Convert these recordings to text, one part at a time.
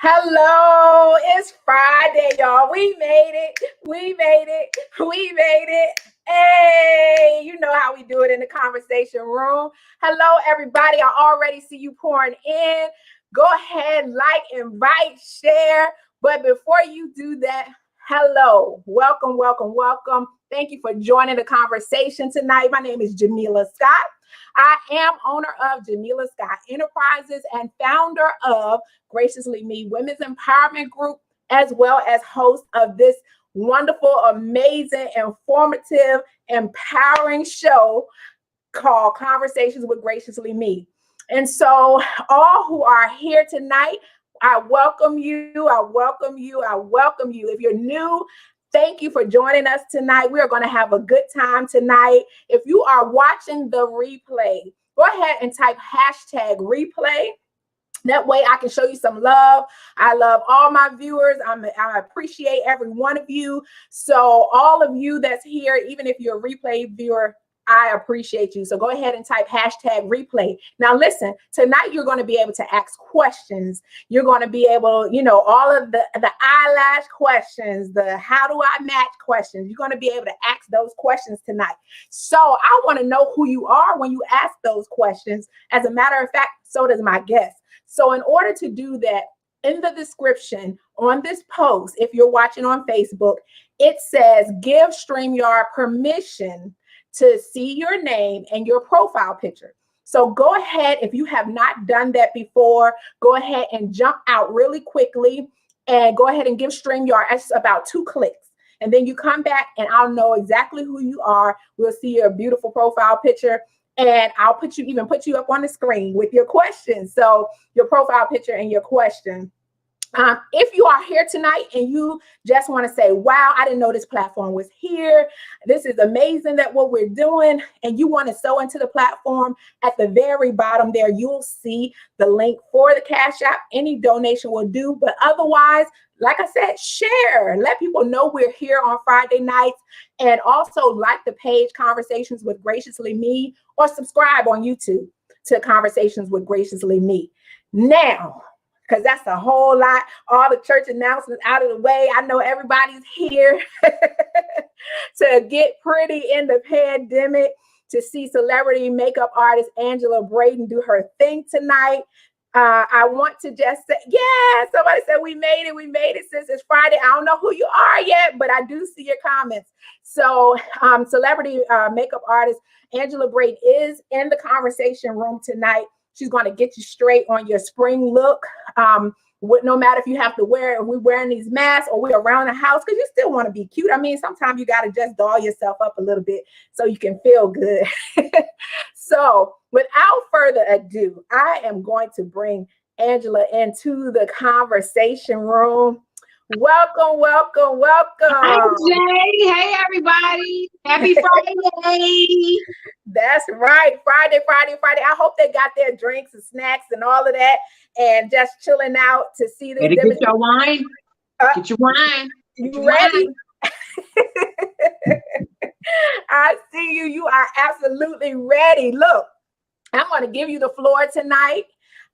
Hello, it's Friday, y'all. We made it. We made it. We made it. Hey, you know how we do it in the conversation room. Hello, everybody. I already see you pouring in. Go ahead, like, invite, share. But before you do that, hello, welcome, welcome, welcome. Thank you for joining the conversation tonight. My name is Jamila Scott. I am owner of Jamila Scott Enterprises and founder of Graciously Me Women's Empowerment Group, as well as host of this wonderful, amazing, informative, empowering show called Conversations with Graciously Me. And so all who are here tonight, I welcome you. I welcome you. I welcome you. If you're new, thank you for joining us tonight. We are going to have a good time tonight. If you are watching the replay, go ahead and type hashtag replay. That way I can show you some love. I love all my viewers. I appreciate every one of you. So all of you that's here, even if you're a replay viewer, I appreciate you. So go ahead and type hashtag replay. Now listen, tonight you're going to be able to ask questions. You're going to be able, all of the eyelash questions, the how do I match questions. You're going to be able to ask those questions tonight. So I want to know who you are when you ask those questions. As a matter of fact, so does my guest. So in order to do that, in the description on this post, if you're watching on Facebook, it says give StreamYard permission to see your name and your profile picture. So go ahead, if you have not done that before, go ahead and jump out really quickly and go ahead and give StreamYard. It's about 2 clicks. And then you come back and I'll know exactly who you are. We'll see your beautiful profile picture. And I'll put you up on the screen with your questions. So your profile picture and your question. If you are here tonight and you just want to say, wow, I didn't know this platform was here. This is amazing that what we're doing. And you want to sew into the platform, at the very bottom there, you'll see the link for the Cash App. Any donation will do. But otherwise, like I said, share. Let people know we're here on Friday nights. And also like the page Conversations with Graciously Me, or subscribe on YouTube to Conversations with Graciously Me. Now, because that's a whole lot, all the church announcements out of the way. I know everybody's here to get pretty in the pandemic, to see celebrity makeup artist Angela Braden do her thing tonight. I want to just say, yeah, somebody said we made it since it's Friday. I don't know who you are yet, but I do see your comments. So celebrity makeup artist Angela Braden is in the conversation room tonight. She's going to get you straight on your spring look. No matter if you have to we're wearing these masks or we're around the house, because you still want to be cute. I mean, sometimes you got to just doll yourself up a little bit so you can feel good. So without further ado, I am going to bring Angela into the conversation room. Welcome, welcome, welcome. Hi, Jay. Hey, everybody. Happy Friday. That's right. Friday. I hope they got their drinks and snacks and all of that and just chilling out to see this. Get your wine. Get your wine. You ready? I see you. You are absolutely ready. Look, I'm going to give you the floor tonight.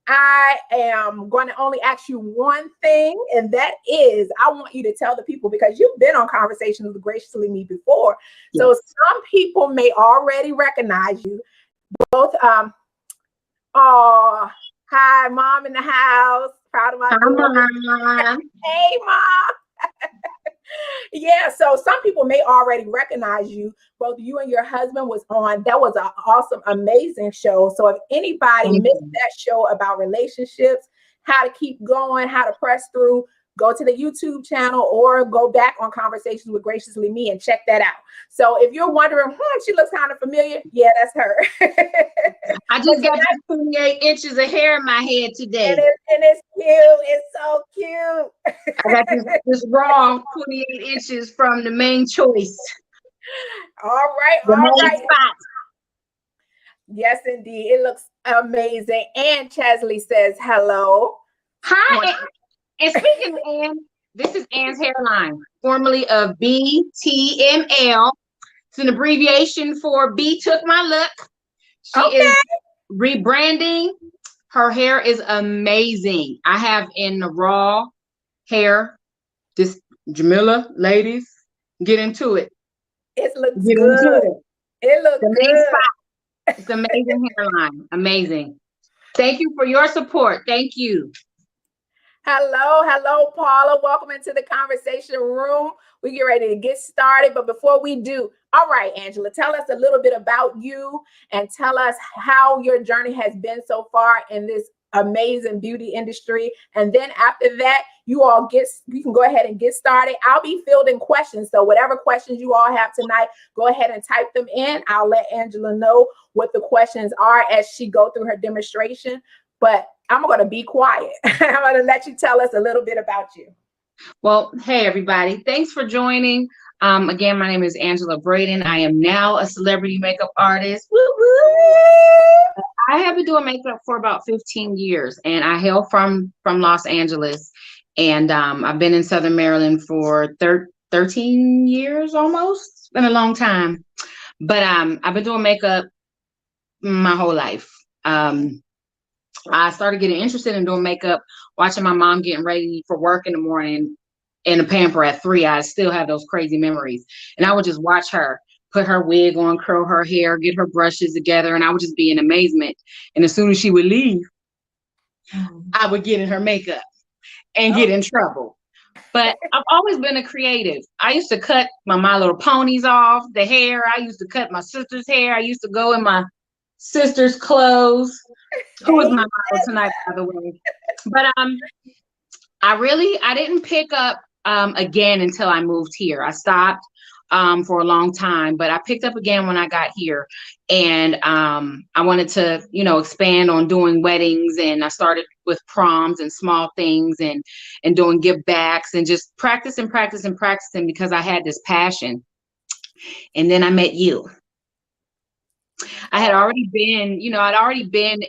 I am going to only ask you one thing, and that is I want you to tell the people, because you've been on Conversations with Graciously Me before. Yes. So some people may already recognize you. Both, hi, Mom in the house. Proud of my Mom. Hey, Mom. Yeah, so some people may already recognize you. Both you and your husband was on. That was an awesome, amazing show. So if anybody missed that show about relationships, how to keep going, how to press through, go to the YouTube channel or go back on Conversations with Graciously Me and check that out. So if you're wondering, she looks kind of familiar. Yeah, that's her. I just got 28 inches of hair in my head today. And it's cute. It's so cute. I got this raw 28 inches from the main choice. All right. Spot. Yes, indeed. It looks amazing. Ann Chesley says hello. Hi. And speaking of Ann, this is Ann's hairline, formerly of BTML. It's an abbreviation for B Took My Look. She is rebranding, Her hair is amazing. I have in the raw hair. This Jamila, ladies, get into it. It looks Get into good. it. It looks The main good. spot. It's amazing hairline. Amazing. Thank you for your support. Thank you. Hello, Paula. Welcome into the conversation room. We get ready to get started. But before we do, all right, Angela, tell us a little bit about you and tell us how your journey has been so far in this amazing beauty industry. And then after that, you can go ahead and get started. I'll be fielding questions. So whatever questions you all have tonight, go ahead and type them in. I'll let Angela know what the questions are as she go through her demonstration. But I'm going to be quiet. I'm going to let you tell us a little bit about you. Well, hey, everybody. Thanks for joining. Again, my name is Angela Braden. I am now a celebrity makeup artist. Woo-woo! I have been doing makeup for about 15 years, and I hail from Los Angeles. And I've been in Southern Maryland for 13 years almost. It's been a long time. But I've been doing makeup my whole life. I started getting interested in doing makeup, watching my mom getting ready for work in the morning in the pamper at 3. I still have those crazy memories. And I would just watch her put her wig on, curl her hair, get her brushes together, and I would just be in amazement. And as soon as she would leave, I would get in her makeup and get in trouble. But I've always been a creative. I used to cut my Little Ponies off, the hair. I used to cut my sister's hair. I used to go in my sister's clothes. Who was my model tonight, by the way? But I didn't pick up again until I moved here. I stopped for a long time, but I picked up again when I got here. And I wanted to, expand on doing weddings, and I started with proms and small things and doing give backs and just practicing because I had this passion. And then I met you. I had already been, I'd already been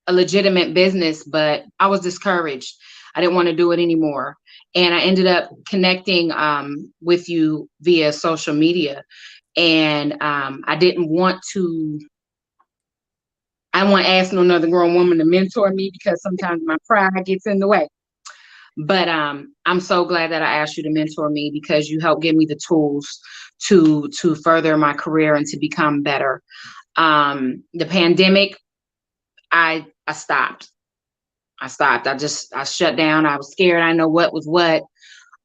a legitimate business, but I was discouraged. I didn't want to do it anymore. And I ended up connecting with you via social media. And I didn't want to ask no another grown woman to mentor me because sometimes my pride gets in the way. But I'm so glad that I asked you to mentor me because you helped give me the tools to further my career and to become better. The pandemic, I stopped. I shut down. I was scared. I know what was what.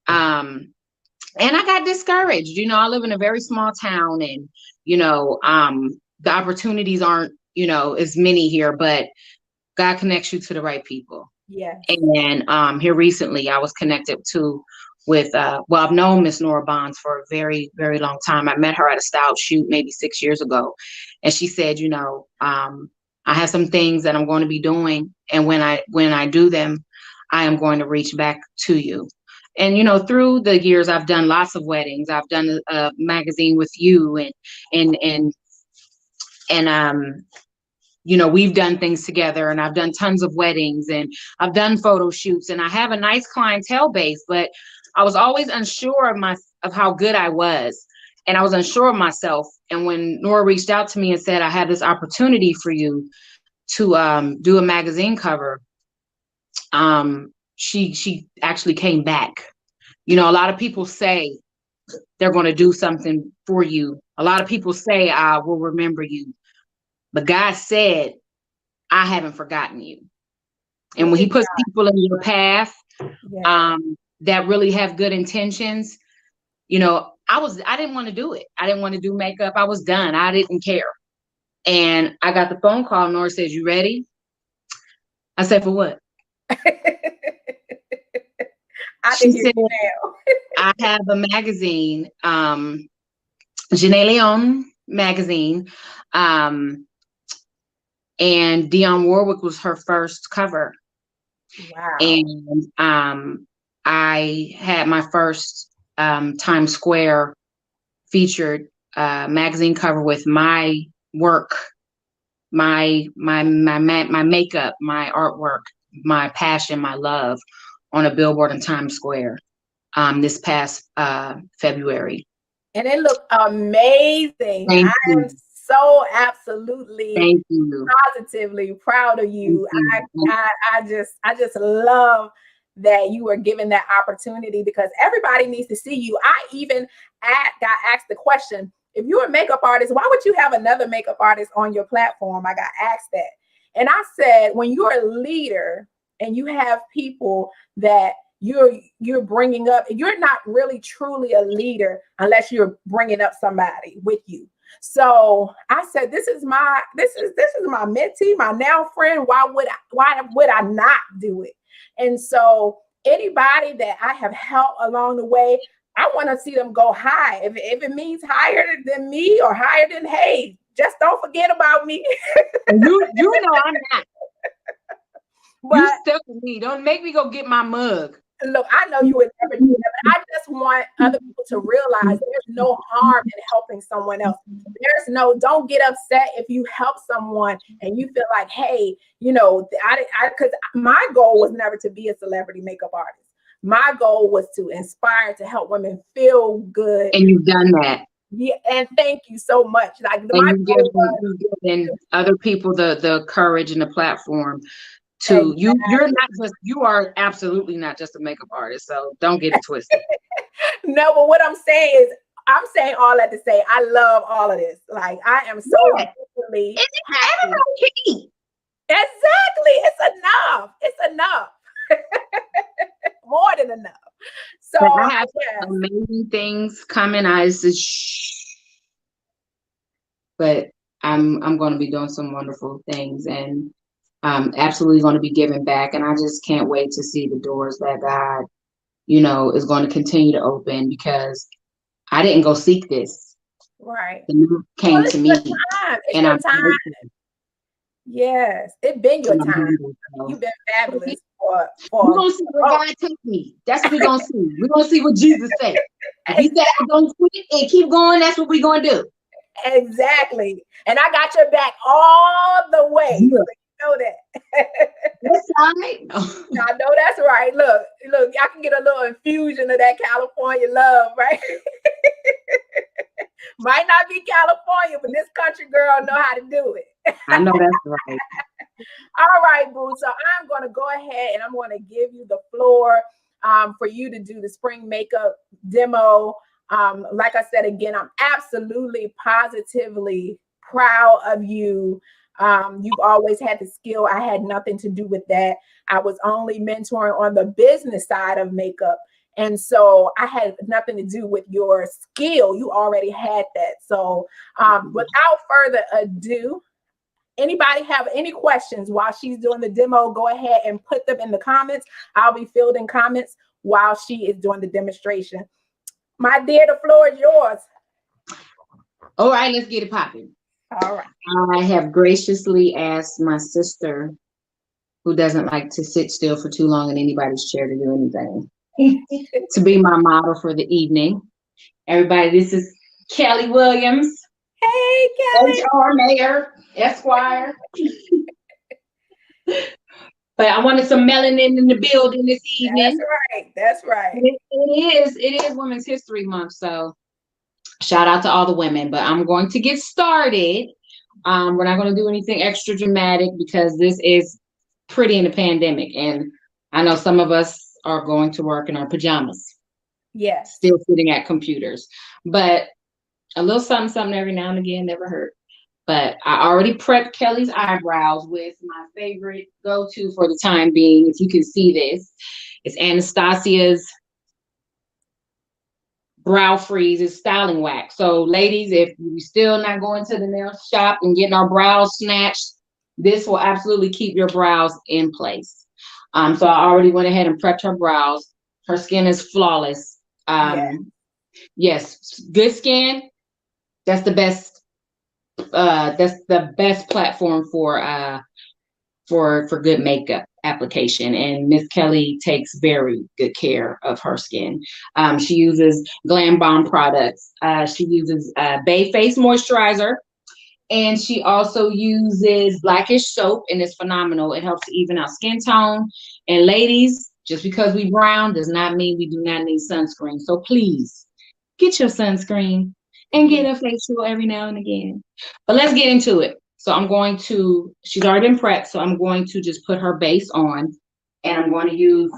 And I got discouraged. I live in a very small town, and, the opportunities aren't, as many here, but God connects you to the right people. Yeah. And here recently I was connected with I've known Miss Nora Bonds for a very, very long time. I met her at a style shoot maybe 6 years ago. And she said, I have some things that I'm going to be doing. And when I do them, I am going to reach back to you. And, through the years, I've done lots of weddings. I've done a magazine with you and we've done things together, and I've done tons of weddings, and I've done photo shoots, and I have a nice clientele base, but I was always unsure of how good I was. And I was unsure of myself. And when Nora reached out to me and said, I have this opportunity for you to do a magazine cover, she actually came back. A lot of people say they're going to do something for you. A lot of people say, I will remember you. But God said, I haven't forgotten you. And when he puts people in your path that really have good intentions, I didn't want to do it. I didn't want to do makeup. I was done. I didn't care. And I got the phone call. Nora says, you ready? I said, for what? She said, I have a magazine, Janae Leon magazine. And Dionne Warwick was her first cover. Wow. And I had my first Times Square featured magazine cover with my work, my makeup, my artwork, my passion, my love on a billboard in Times Square this past February. And it looked amazing. Thank you. I'm so absolutely Thank you. positively proud of you. Thank you. I just love that you were given that opportunity, because everybody needs to see you. I even got asked the question, if you're a makeup artist, why would you have another makeup artist on your platform? I got asked that. And I said, when you're a leader and you have people that you're bringing up, you're not really truly a leader unless you're bringing up somebody with you. So I said, this is my mentee, my now friend. Why would I not do it? And so anybody that I have helped along the way, I want to see them go high. If it means higher than me or higher than, hey, just don't forget about me. You know I'm not. But you stuck with me. Don't make me go get my mug. Look, I know you would never do that, but I just want other people to realize there's no harm in helping someone else. Don't get upset if you help someone and you feel like, hey, because my goal was never to be a celebrity makeup artist. My goal was to inspire, to help women feel good. And you've done that. Yeah, and thank you so much. Like, you've given other people the courage and the platform to exactly. You are absolutely not just a makeup artist, so don't get it twisted. No, but what I'm saying all that to say, I love all of this. Like, I am so happy. Exactly. It's enough. More than enough. So I have amazing things coming. But I'm going to be doing some wonderful things, and I'm absolutely going to be giving back. And I just can't wait to see the doors that God, is going to continue to open, because I didn't go seek this. Right. The move came to me. It's your time. Yes, it's been your time. You've been fabulous. We're going to see where God takes me. That's what we're going to see. We're going to see what Jesus said. If he said, don't quit and keep going, that's what we're going to do. Exactly. And I got your back all the way. Yeah. So you know that. That's right. I know that's right. Look, I can get a little infusion of that California love, right? Might not be California, but this country girl know how to do it. I know that's right. All right, boo. So I'm going to go ahead and I'm going to give you the floor for you to do the spring makeup demo. Like I said, again, I'm absolutely positively proud of you. You've always had the skill. I had nothing to do with that. I was only mentoring on the business side of makeup. And so I had nothing to do with your skill. You already had that. So without further ado, anybody have any questions while she's doing the demo, go ahead and put them in the comments. I'll be fielding comments while she is doing the demonstration. My dear, the floor is yours. All right, let's get it popping. All right. I have graciously asked my sister, who doesn't like to sit still for too long in anybody's chair to do anything, to be my model for the evening. Everybody, this is Kelly Williams. Hey, Kelly. HR Mayor, Esquire. But I wanted some melanin in the building this evening. That's right. It is Women's History Month, so shout out to all the women. But I'm going to get started. We're not going to do anything extra dramatic because this is pretty in the pandemic, and I know some of us are going to work in our pajamas. Yes. Still sitting at computers, but a little something every now and again never hurt. But I already prepped Kelly's eyebrows with my favorite go-to for the time being. If you can see this, it's Anastasia's Brow Freeze. It's styling wax. So ladies, if you're still not going to the nail shop and getting our brows snatched, this will absolutely keep your brows in place. So I already went ahead and prepped her brows. Her skin is flawless. Yes, good skin. That's the best. That's the best platform for good makeup application, and Miss Kelly takes very good care of her skin. She uses Glam Balm products. She uses Bay Face moisturizer, and she also uses Blackish soap, and it's phenomenal. It helps to even out skin tone. And ladies, just because we brown does not mean we do not need sunscreen. So please get your sunscreen. and get a facial every now and again. But let's get into it. So I'm going to, she's already been prepped, so I'm going to just put her base on, and I'm going to use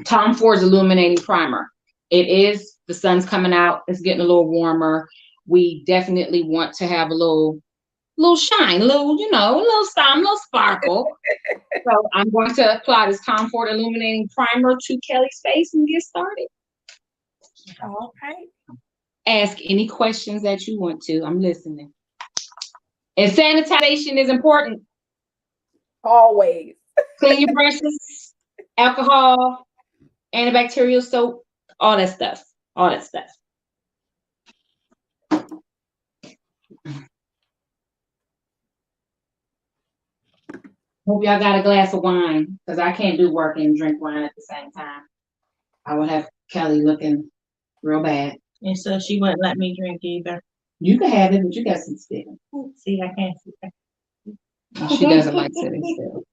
Tom Ford's Illuminating Primer. It is, the sun's coming out, it's getting a little warmer. We definitely want to have a little shine, you know, a little sun, a little sparkle. So I'm going to apply this Tom Ford Illuminating Primer to Kelly's face and get started. All right. Ask any questions that you want to. I'm listening. And sanitization is important. Always. Clean your brushes, alcohol, antibacterial soap, all that stuff. All that stuff. Hope y'all got a glass of wine, because I can't do work and drink wine at the same time. I would have Kelly looking real bad. And so she wouldn't let me drink either. You can have it, but you got some sitting. See, I can't see that. She doesn't like sitting still.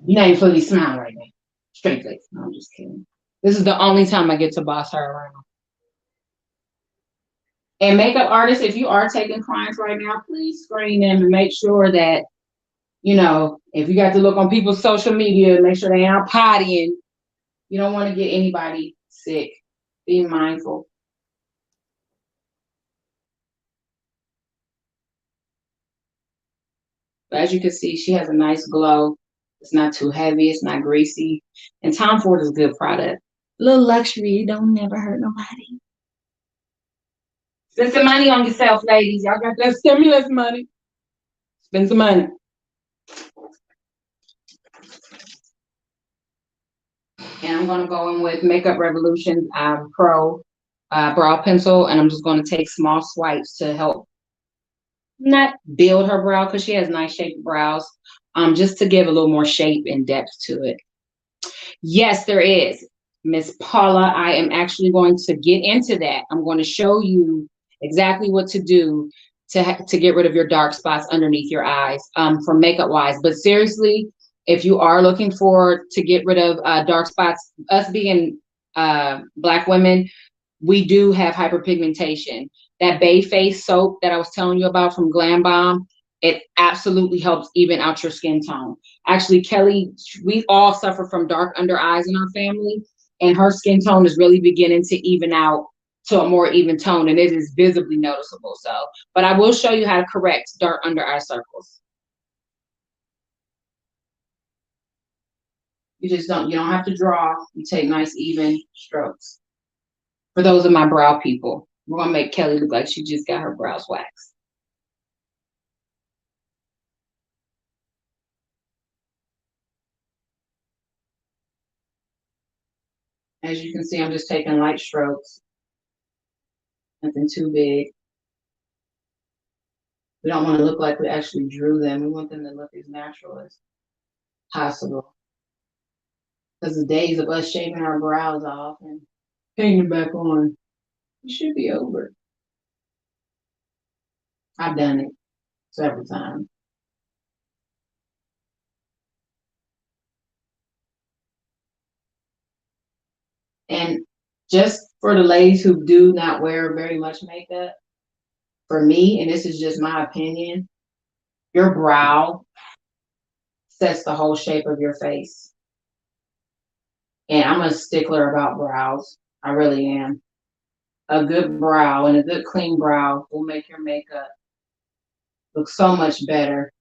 You know, you fully smile right now. Straight face. No, I'm just kidding. This is the only time I get to boss her around. And makeup artists, if you are taking clients right now, please screen them and make sure that, you know, if you got to look on people's social media, make sure they aren't pottying. You don't want to get anybody sick. Be mindful. But as you can see, she has a nice glow. It's not too heavy. It's not greasy. And Tom Ford is a good product. A little luxury. Don't never hurt nobody. Spend some money on yourself, ladies. Y'all got that stimulus money. Spend some money. And I'm going to go in with Makeup Revolution Pro brow pencil. And I'm just going to take small swipes to help not build her brow, because she has nice shaped brows. Just to give a little more shape and depth to it. Yes, there is. Miss Paula, I am actually going to get into that. I'm going to show you exactly what to do to get rid of your dark spots underneath your eyes for makeup wise. But seriously, if you are looking to get rid of dark spots, us being Black women, we do have hyperpigmentation. That Bay Face soap that I was telling you about from Glam Bomb, it absolutely helps even out your skin tone. Actually, Kelly, we all suffer from dark under eyes in our family, and her skin tone is really beginning to even out to a more even tone, and it is visibly noticeable. So, but I will show you how to correct dark under eye circles. You don't have to draw. You take nice even strokes. For those of my brow people, we're gonna make Kelly look like she just got her brows waxed. As you can see, I'm just taking light strokes. Nothing too big. We don't want to look like we actually drew them. We want them to look as natural as possible. Because the days of us shaving our brows off and painting back on, it should be over. I've done it several times. And just for the ladies who do not wear very much makeup, for me, and this is just my opinion, your brow sets the whole shape of your face. And I'm a stickler about brows. I really am. A good brow and a good clean brow will make your makeup look so much better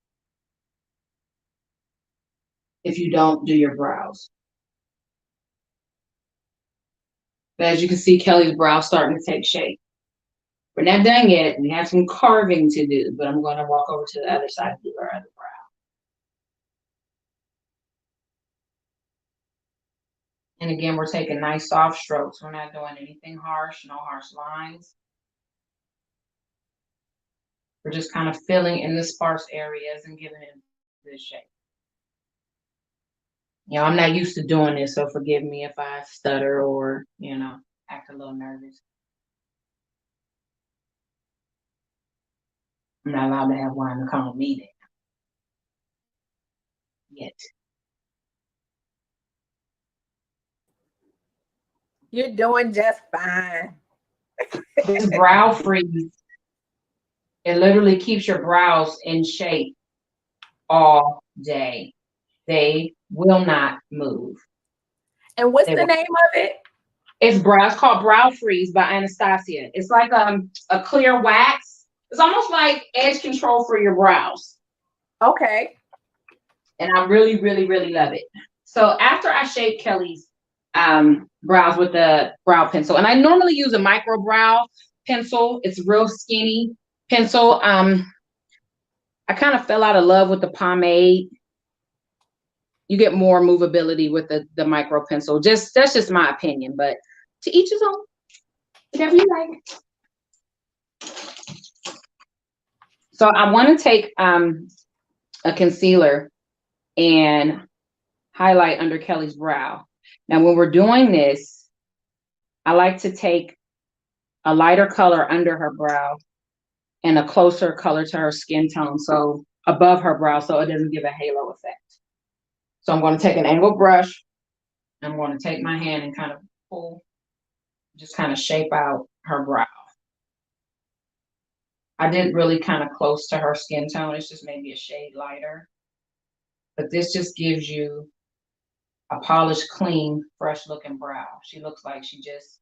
if you don't do your brows. But as you can see, Kelly's brow starting to take shape. We're not done yet. We have some carving to do, but I'm going to walk over to the other side and do her other brow. And again, we're taking nice soft strokes. We're not doing anything harsh, no harsh lines. We're just kind of filling in the sparse areas and giving it this shape. You know, I'm not used to doing this, so forgive me if I stutter or, act a little nervous. I'm not allowed to have wine to calm me down. Yet. You're doing just fine. This brow freeze, it literally keeps your brows in shape all day. They will not move. And what's They the will. name of it? It's called Brow Freeze by Anastasia. It's like a clear wax. It's almost like edge control for your brows. Okay. And I really, really, really love it. So after I shape Kelly's brows with the brow pencil, and I normally use a micro brow pencil. It's a real skinny pencil. I kind of fell out of love with the pomade. You get more movability with the micro pencil. That's just my opinion, but to each his own. Whatever you like. So I want to take a concealer and highlight under Kelly's brow. Now, when we're doing this, I like to take a lighter color under her brow and a closer color to her skin tone, so above her brow, so it doesn't give a halo effect. So I'm going to take an angled brush. I'm going to take my hand and kind of pull, just kind of shape out her brow. I did really kind of close to her skin tone. It's just maybe a shade lighter. But this just gives you a polished, clean, fresh looking brow. She looks like she just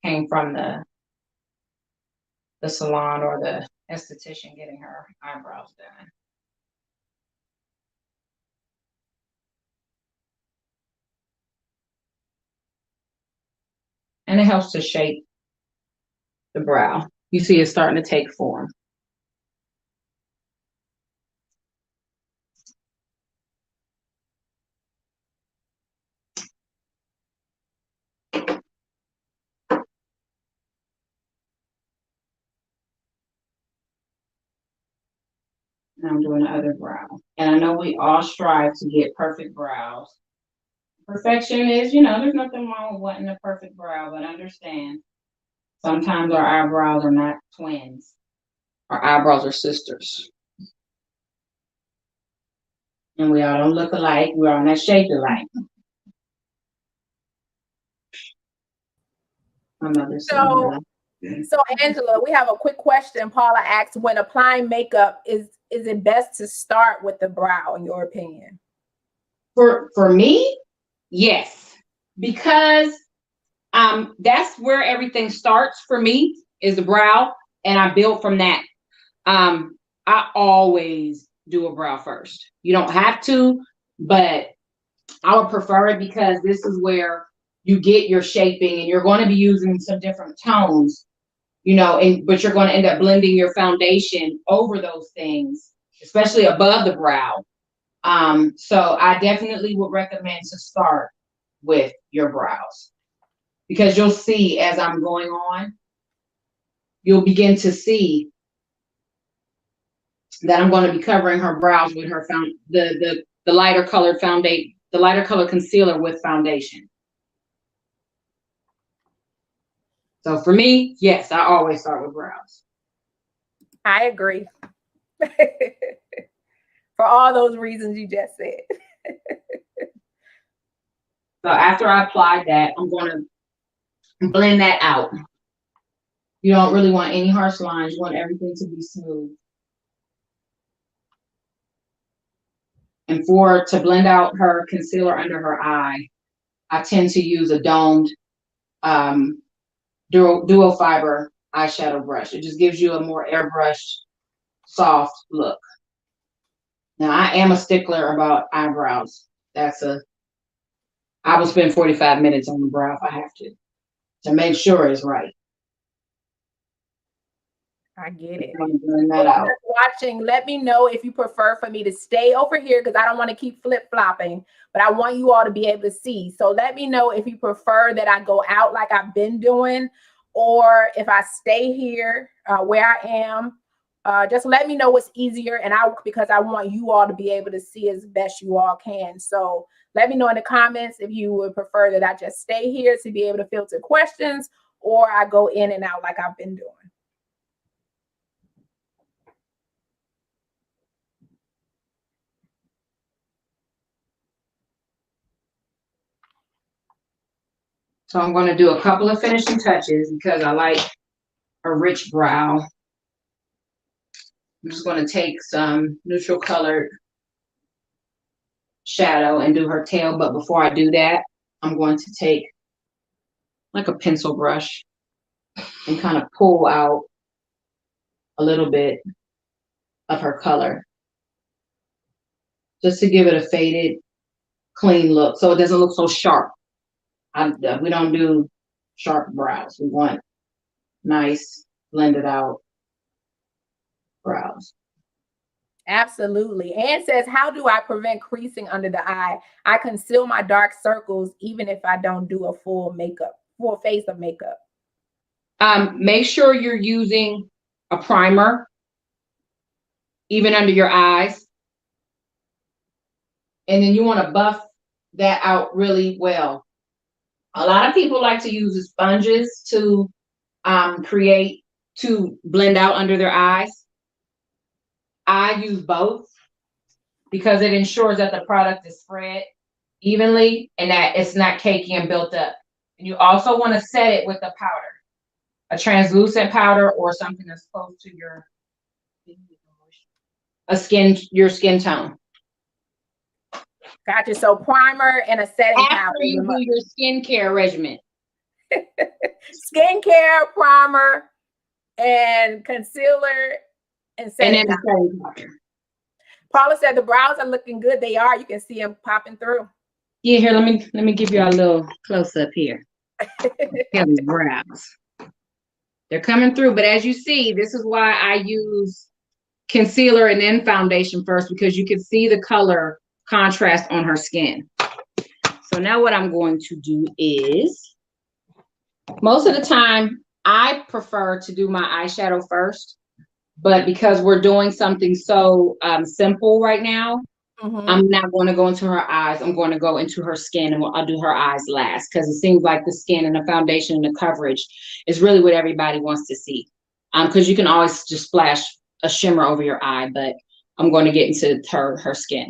came from the salon or the esthetician getting her eyebrows done. And it helps to shape the brow. You see it's starting to take form. Now I'm doing the other brow. And I know we all strive to get perfect brows. Perfection is, there's nothing wrong with wanting a perfect brow, but understand sometimes our eyebrows are not twins. Our eyebrows are sisters. And we all don't look alike. We're all not shaped alike. So Angela, we have a quick question. Paula asked, when applying makeup, is it best to start with the brow, in your opinion? For me, yes. Because that's where everything starts for me, is the brow, and I build from that. I always do a brow first. You don't have to, but I would prefer it because this is where you get your shaping, and you're going to be using some different tones, but you're going to end up blending your foundation over those things, especially above the brow. So I definitely would recommend to start with your brows, because you'll see as I'm going on, you'll begin to see that I'm going to be covering her brows with her the lighter colored foundation, the lighter color concealer with foundation. So for me, yes, I always start with brows. I agree. For all those reasons you just said. So after I apply that, I'm going to blend that out. You don't really want any harsh lines. You want everything to be smooth. And to blend out her concealer under her eye, I tend to use a domed dual fiber eyeshadow brush. It just gives you a more airbrushed, soft look. Now, I am a stickler about eyebrows. I will spend 45 minutes on the brow if I have to make sure it's right. I get it. Watching, let me know if you prefer for me to stay over here, because I don't want to keep flip-flopping, but I want you all to be able to see. So let me know if you prefer that I go out like I've been doing, or if I stay here where I am. Just let me know what's easier, because I want you all to be able to see as best you all can. So let me know in the comments if you would prefer that I just stay here to be able to filter questions, or I go in and out like I've been doing. So I'm going to do a couple of finishing touches because I like a rich brow. I'm just going to take some neutral colored shadow and do her tail. But before I do that, I'm going to take like a pencil brush and kind of pull out a little bit of her color just to give it a faded, clean look so it doesn't look so sharp. We don't do sharp brows. We want nice, blended out brows. Absolutely. Anne says, how do I prevent creasing under the eye? I conceal my dark circles even if I don't do a full face of makeup. Make sure you're using a primer, even under your eyes. And then you want to buff that out really well. A lot of people like to use the sponges to blend out under their eyes. I use both because it ensures that the product is spread evenly and that it's not cakey and built up. And you also want to set it with a powder, a translucent powder or something that's close to your skin tone. Gotcha. So primer and a setting powder. After you do your skincare regimen. Skincare, primer, and concealer and setting powder. Paula said the brows are looking good. They are. You can see them popping through. Yeah, here, let me give you a little close up here. These brows. They're coming through, but as you see, this is why I use concealer and then foundation first, because you can see the color contrast on her skin. So now what I'm going to do is, most of the time I prefer to do my eyeshadow first, but because we're doing something so simple right now, I'm not going to go into her eyes. I'm going to go into her skin, and I'll do her eyes last, because it seems like the skin and the foundation and the coverage is really what everybody wants to see. Because you can always just splash a shimmer over your eye, but I'm going to get into her skin.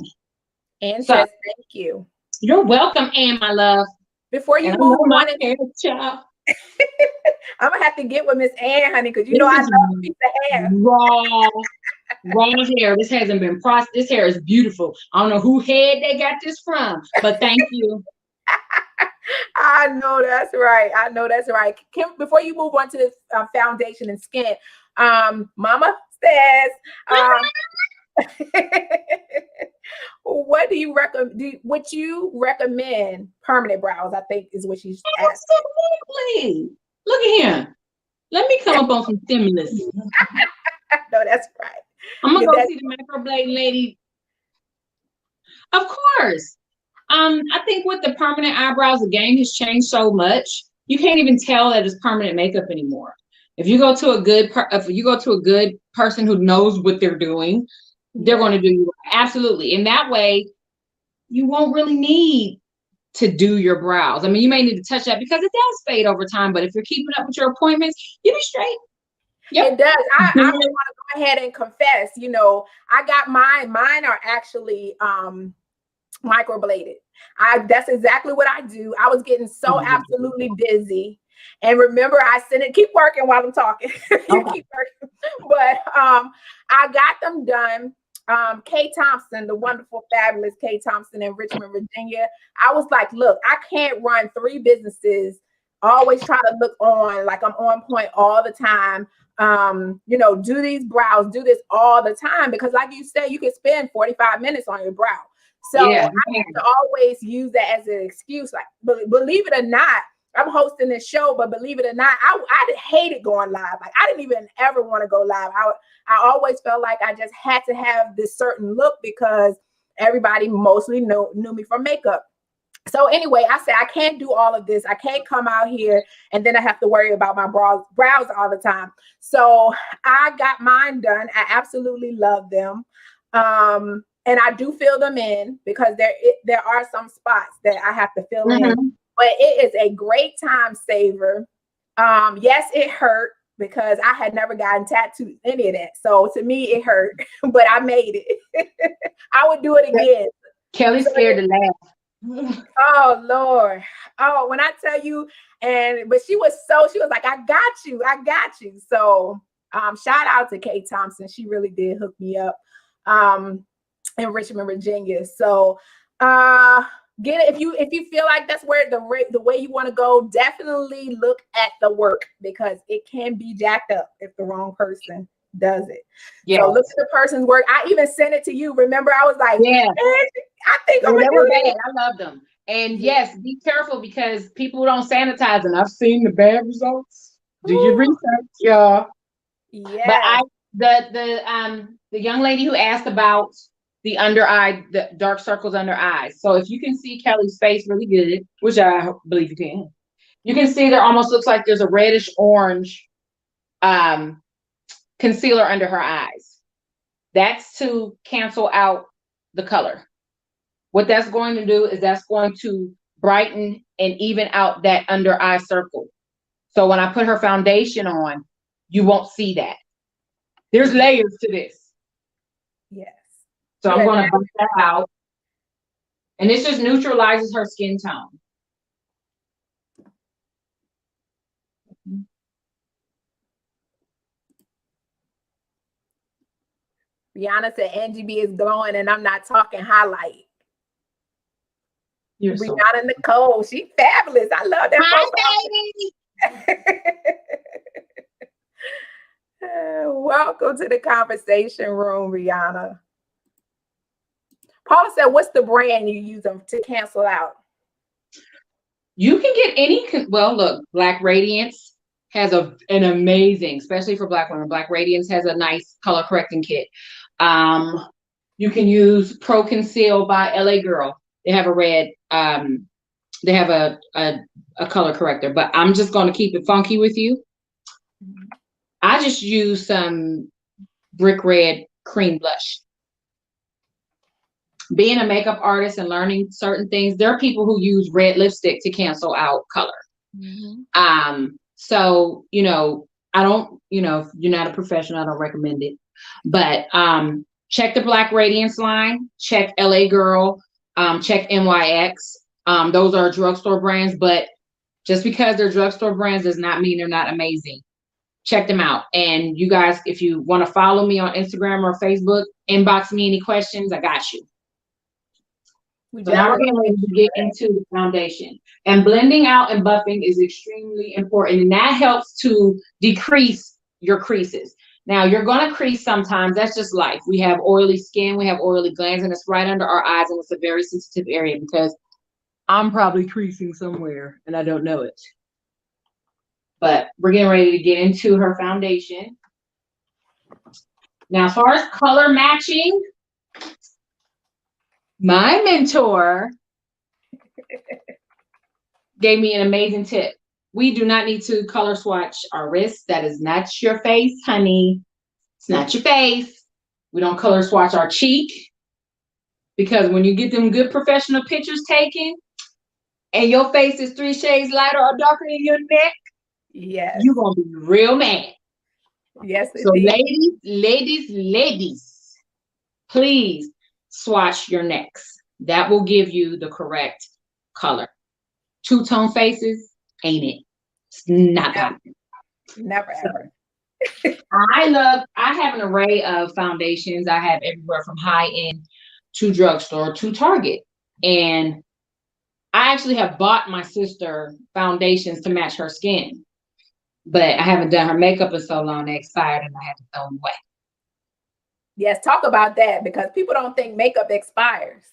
Anne says, thank you. You're welcome, Anne, my love. Before you move on, I'm gonna have to get with Miss Anne, honey, because you know I love a piece of hair. Raw hair. This hasn't been processed. This hair is beautiful. I don't know who head they got this from, but thank you. I know that's right. I know that's right. Kim, before you move on to this foundation and skin, Mama says, what do you recommend? Would you recommend permanent brows? I think is what she's asking. Absolutely. Look at him. Let me come up on some stimulus. No, that's right. I'm gonna go see the microblading lady. Of course. I think with the permanent eyebrows, the game has changed so much. You can't even tell that it's permanent makeup anymore. If you go to a good person who knows what they're doing, they're going to do you absolutely. In that way, you won't really need to do your brows. I mean, you may need to touch that because it does fade over time, but if you're keeping up with your appointments, you'll be straight. Yep. It does. I want to go ahead and confess, you know, I got mine. Mine are actually microbladed. That's exactly what I do. I was getting so absolutely busy. And remember, I sent it, keep working while I'm talking. You keep working. But I got them done. Kay Thompson, the wonderful, fabulous Kay Thompson in Richmond, Virginia. I was like, look, I can't run 3 businesses, always try to look on, like I'm on point all the time. You know, do these brows, do this all the time, because like you said, you can spend 45 minutes on your brow. So I have to always use that as an excuse. Like, believe it or not, I'm hosting this show, but believe it or not, I hated going live. Like, I didn't even ever want to go live. I always felt like I just had to have this certain look because everybody mostly knew me from makeup. So anyway, I said, I can't do all of this. I can't come out here and then I have to worry about my brows all the time. So I got mine done. I absolutely love them. And I do fill them in because there are some spots that I have to fill in. But it is a great time saver. Yes, it hurt because I had never gotten tattooed, any of that. So to me, it hurt, but I made it. I would do it again. Kelly's scared to laugh. Oh Lord. Oh, when I tell you, but she was like, I got you. So shout out to Kate Thompson. She really did hook me up in Richmond, Virginia. So get it if you feel like that's where the way you want to go, definitely look at the work, because it can be jacked up if the wrong person does it. Yes. So look at the person's work. I even sent it to you. Remember, I was like, yeah, I think I'm they gonna were do bad. this. I love them. And yes, be careful because people don't sanitize, and I've seen the bad results. Do your research, y'all. Yeah. But the young lady who asked about the under eye, the dark circles under eyes. So if you can see Kelly's face really good, which I believe you can see there almost looks like there's a reddish orange concealer under her eyes. That's to cancel out the color. What that's going to do is that's going to brighten and even out that under eye circle. So when I put her foundation on, you won't see that. There's layers to this. Yes. So I'm going to bump that out. And this just neutralizes her skin tone. Rihanna said Angie B is glowing and I'm not talking highlight. You're Rihanna so Nicole, she fabulous. I love that. Hi, baby. Welcome to the conversation room, Rihanna. Paula said, what's the brand you use them to cancel out? You can get any, well, look, Black Radiance has an amazing, especially for Black women, Black Radiance has a nice color correcting kit. You can use Pro Conceal by LA Girl. They have a red, they have a color corrector, but I'm just going to keep it funky with you. I just use some Brick Red cream blush. Being a makeup artist and learning certain things, there are people who use red lipstick to cancel out color. So, you know, I don't, you know, if you're not a professional, I don't recommend it. But check the Black Radiance line, check LA Girl, check NYX. Those are drugstore brands, but just because they're drugstore brands does not mean they're not amazing. Check them out. And you guys, if you want to follow me on Instagram or Facebook, inbox me any questions. I got you. So now we're going to get into the foundation. And blending out and buffing is extremely important. And that helps to decrease your creases. Now, you're going to crease sometimes. That's just life. We have oily skin. We have oily glands. And it's right under our eyes. And it's a very sensitive area because I'm probably creasing somewhere and I don't know it. But we're getting ready to get into her foundation. Now, as far as color matching, my mentor gave me an amazing tip. We do not need to color swatch our wrists. That is not your face, honey. It's not your face. We don't color swatch our cheek because when you get them good professional pictures taken and your face is 3 shades lighter or darker than your neck, yes, you're going to be real mad. Yes. So ladies, please swatch your necks. That will give you the correct color. Two-tone faces, ain't it? It's not popping. Never ever. I have an array of foundations. I have everywhere from high-end to drugstore to Target. And I actually have bought my sister foundations to match her skin. But I haven't done her makeup in so long, they expired and I had to throw them away. Yes, talk about that because people don't think makeup expires,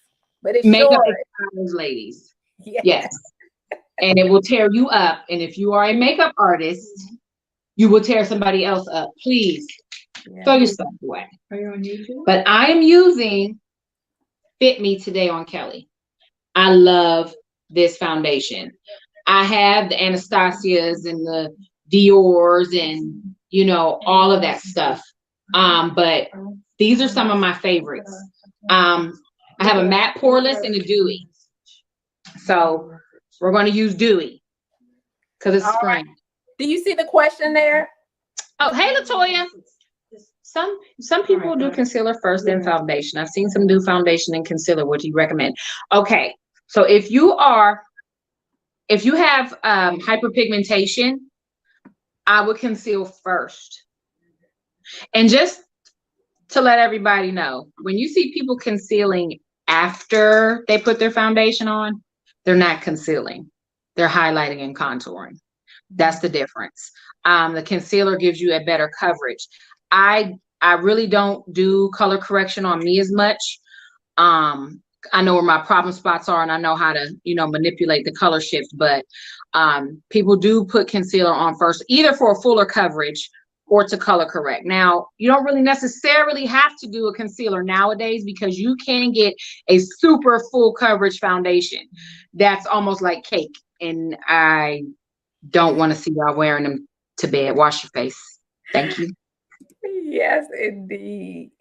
but it's makeup expires, ladies. Yes. And it will tear you up. And if you are a makeup artist, you will tear somebody else up. Please throw your stuff away. Are you on YouTube? But I am using Fit Me today on Kelly. I love this foundation. I have the Anastasias and the Dior's and, you know, all of that stuff. But these are some of my favorites. I have a matte poreless and a dewy. So we're going to use dewy because it's spring. Right. Do you see the question there? Oh, hey, Latoya. Some people do concealer first, then foundation. I've seen some do foundation and concealer. What do you recommend? Okay, So if you have hyperpigmentation, I would conceal first. And just to let everybody know, when you see people concealing after they put their foundation on, they're not concealing. They're highlighting and contouring. That's the difference. The concealer gives you a better coverage. I really don't do color correction on me as much. I know where my problem spots are and I know how to, manipulate the color shift, but people do put concealer on first, either for a fuller coverage or to color correct. Now, you don't really necessarily have to do a concealer nowadays because you can get a super full coverage foundation that's almost like cake. And I don't want to see y'all wearing them to bed. Wash your face. Thank you. Yes, indeed.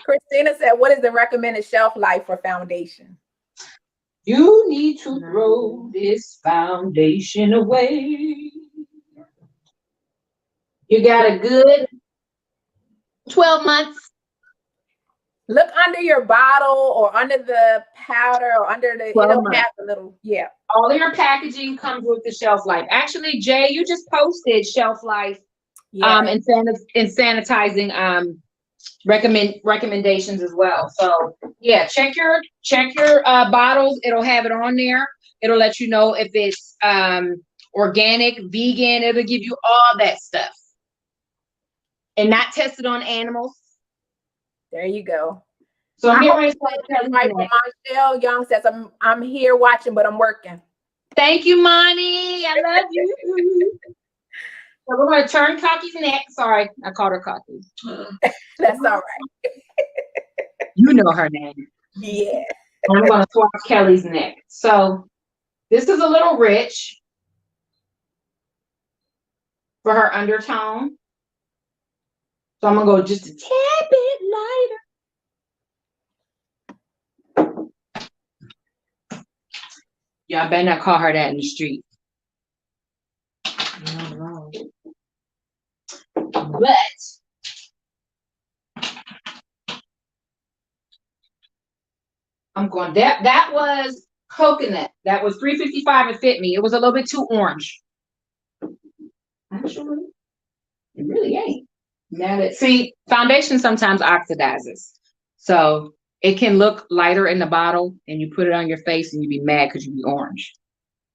Christina said, what is the recommended shelf life for foundation? You need to throw this foundation away. You got a good 12 months. Look under your bottle or under the powder or under the, it'll have a little, yeah. All of your packaging comes with the shelf life. Actually, Jay, you just posted shelf life and sanitizing recommendations as well. So yeah, check your bottles. It'll have it on there. It'll let you know if it's organic, vegan. It'll give you all that stuff. And not tested on animals. There you go. So I'm here. Michelle Young says, I'm here watching, but I'm working. Thank you, Monty. I love you. So we're going to turn Cocky's neck. Sorry, I called her Cocky. That's all right. You know her name. Yeah. I'm going to swap Kelly's neck. So this is a little rich for her undertone. So I'm going to go just a tad bit lighter. Y'all better not call her that in the street. But I'm going, that was coconut. That was $3.55. It fit me. It was a little bit too orange. Actually, it really ain't. Now that, see, foundation sometimes oxidizes. So it can look lighter in the bottle and you put it on your face and you be mad because you be orange.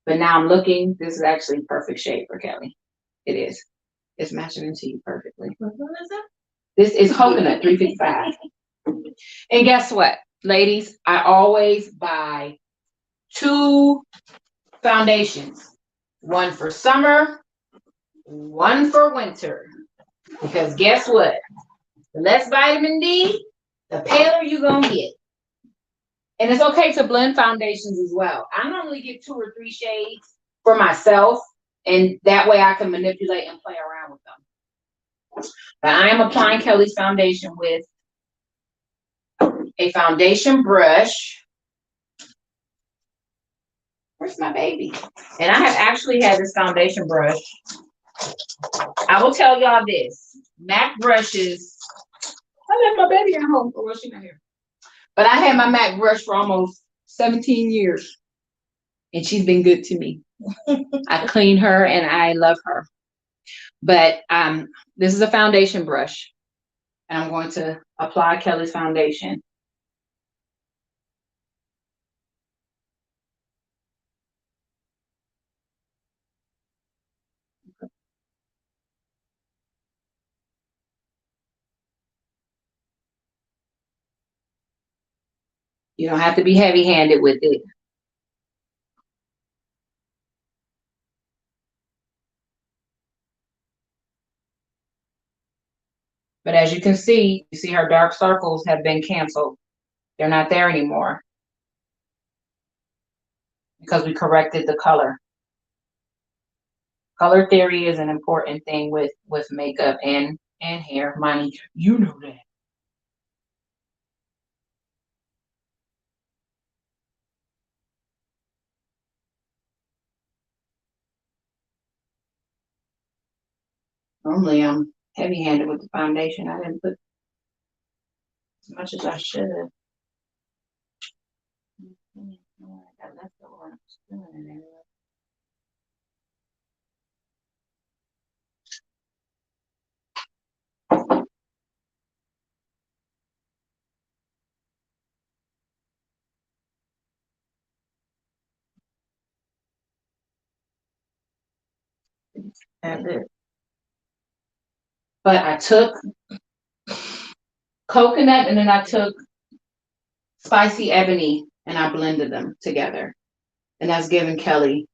But now I'm looking, this is actually perfect shade for Kelly. It is. It's matching into you perfectly. What is that? This is coconut, $3.55. And guess what, ladies? I always buy 2 foundations. One for summer, one for winter. Because guess what? The less vitamin D, the paler you're going to get. And it's okay to blend foundations as well. I normally get 2 or 3 shades for myself. And that way I can manipulate and play around with them. But I am applying Kelly's foundation with a foundation brush. Where's my baby? And I have actually had this foundation brush. I will tell y'all this. MAC brushes. I left my baby at home. Oh, well, she's not here. But I had my MAC brush for almost 17 years. And she's been good to me. I clean her and I love her. But this is a foundation brush. And I'm going to apply Kelly's foundation. You don't have to be heavy-handed with it. But as you can see, her dark circles have been canceled. They're not there anymore because we corrected the color. Color theory is an important thing with makeup and hair. Money, you know that. Normally I'm heavy-handed with the foundation. I didn't put as much as I should have. That's it. But I took coconut and then I took spicy ebony and I blended them together. And that's giving Kelly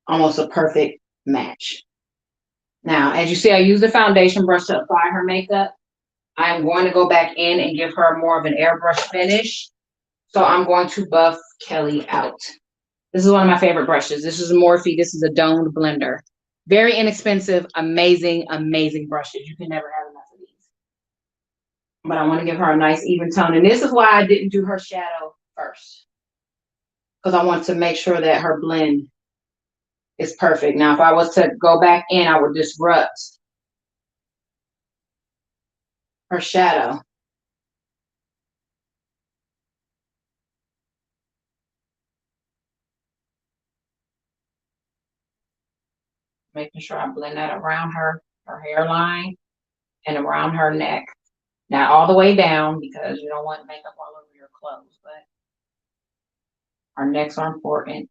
almost a perfect match. Now, as you see, I use the foundation brush to apply her makeup. I'm going to go back in and give her more of an airbrush finish. So I'm going to buff Kelly out. This is one of my favorite brushes. This is a Morphe. This is a domed blender. Very inexpensive, amazing, amazing brushes. You can never have enough of these. But I want to give her a nice even tone. And this is why I didn't do her shadow first. Because I want to make sure that her blend is perfect. Now, if I was to go back in, I would disrupt her shadow. Making sure I blend that around her hairline and around her neck. Not all the way down because you don't want makeup all over your clothes, but our necks are important.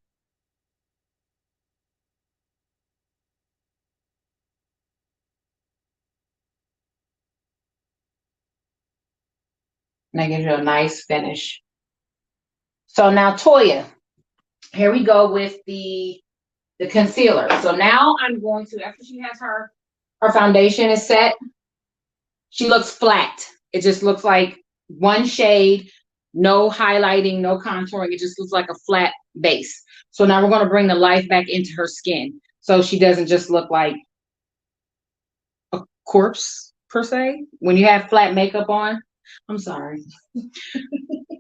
And that gives you a nice finish. So now Toya, here we go with the concealer. So now I'm going to, after she has her foundation is set, she looks flat. It just looks like one shade, no highlighting, no contouring. It just looks like a flat base. So now we're going to bring the life back into her skin. So she doesn't just look like a corpse per se. When you have flat makeup on, I'm sorry.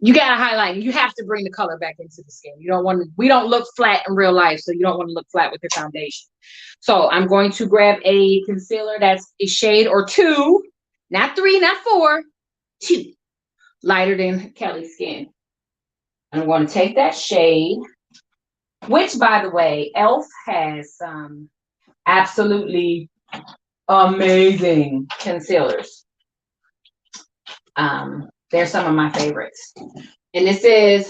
You got to highlight. You have to bring the color back into the skin. You don't want to, we don't look flat in real life. So you don't want to look flat with your foundation. So I'm going to grab a concealer that's a shade or two, not 3, not 4, 2, lighter than Kelly's skin. I'm going to take that shade, which by the way, e.l.f. has some absolutely amazing concealers. They're some of my favorites. And this is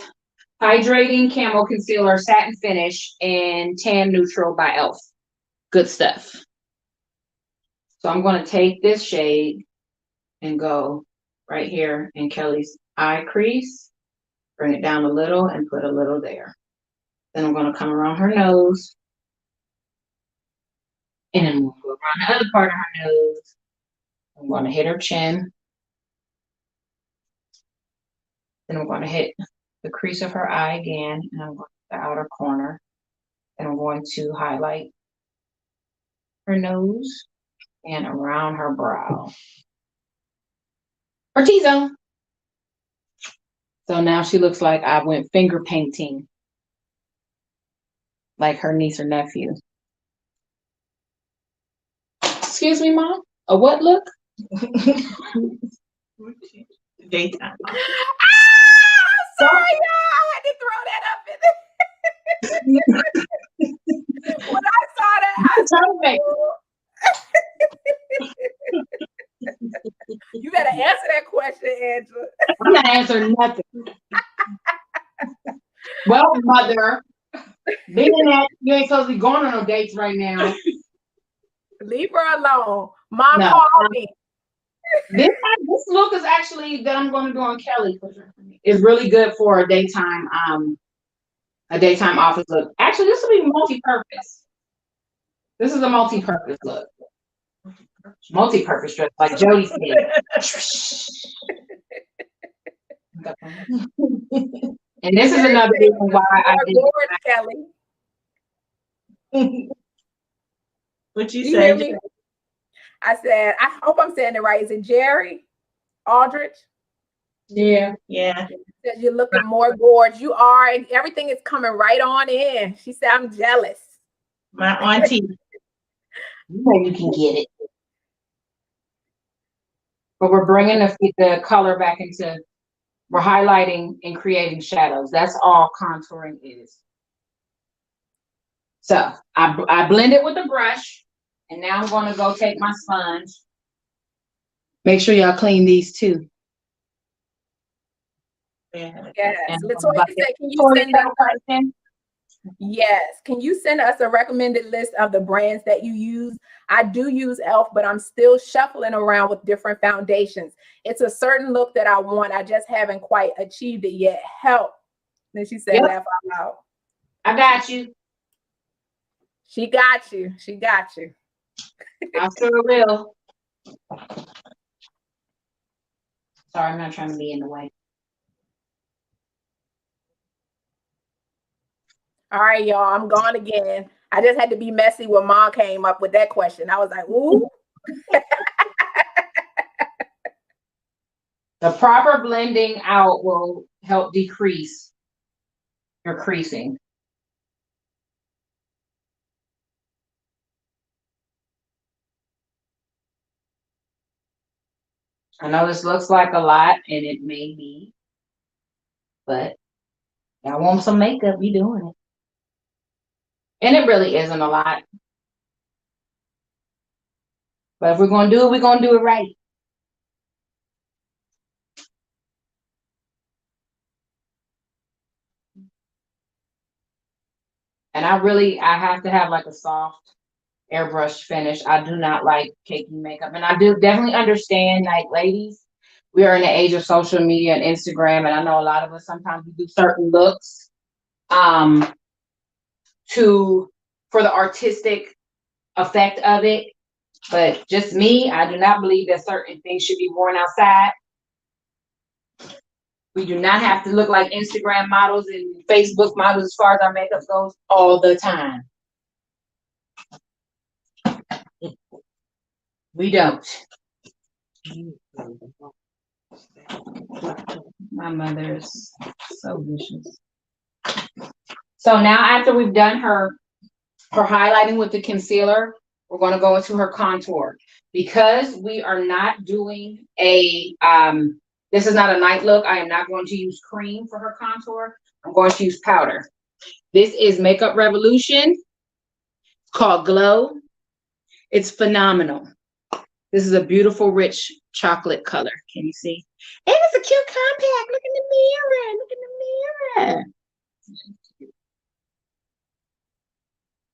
Hydrating Camo Concealer Satin Finish and Tan Neutral by e.l.f. Good stuff. So I'm going to take this shade and go right here in Kelly's eye crease, bring it down a little and put a little there. Then I'm going to come around her nose and then we'll go around the other part of her nose. I'm going to hit her chin. Then I'm going to hit the crease of her eye again, and I'm going to the outer corner. And I'm going to highlight her nose and around her brow. Her T-zone. So now she looks like I went finger painting, like her niece or nephew. Excuse me, Mom? A what look? Daytime. Sorry, y'all. I had to throw that up in there. When I saw that, I you better answer that question, Angela. I'm not answering nothing. Well, Mother, being that you ain't supposed to be going on no dates right now. Leave her alone. Mom No. called me. This look is actually that I'm going to do on Kelly. Is really good for a daytime office look. Actually, this will be multi-purpose. This is a multi-purpose look. Multi-purpose dress, like Jody said. And this is another reason why I did Kelly. What you hear say? Me? I said, I hope I'm saying it right. Is it Jerry Aldrich? Yeah. Yeah. Says you're looking more gorgeous. You are, and everything is coming right on in. She said, I'm jealous. My auntie. You know you can get it. But we're bringing the color back into We're highlighting and creating shadows. That's all contouring is. So I blend it with a brush, and now I'm going to go take my sponge. Make sure y'all clean these too. Yeah. Yes. Latoya said, can you send us? Yes. Can you send us a recommended list of the brands that you use? I do use e.l.f., but I'm still shuffling around with different foundations. It's a certain look that I want. I just haven't quite achieved it yet. Help. Then she said, laugh out loud. I got you. She got you. She got you. I sure will. Sorry, I'm not trying to be in the way. All right, y'all. I'm gone again. I just had to be messy when Mom came up with that question. I was like, ooh. The proper blending out will help decrease your creasing. I know this looks like a lot, and it may be, but y'all want some makeup, we doing it. And it really isn't a lot. But if we're going to do it, we're going to do it right. And I have to have like a soft airbrush finish. I do not like cakey makeup. And I do definitely understand, like, ladies, we are in the age of social media and Instagram. And I know a lot of us, sometimes we do certain looks for the artistic effect of it. But just me, I do not believe that certain things should be worn outside. We do not have to look like Instagram models and Facebook models as far as our makeup goes all the time. We don't. My mother's so vicious. So now after we've done her highlighting with the concealer, we're going to go into her contour. Because we are not doing a, this is not a night look, I am not going to use cream for her contour. I'm going to use powder. This is Makeup Revolution. It's called Glow. It's phenomenal. This is a beautiful, rich chocolate color. Can you see? And it's a cute compact. Look in the mirror. Look in the mirror.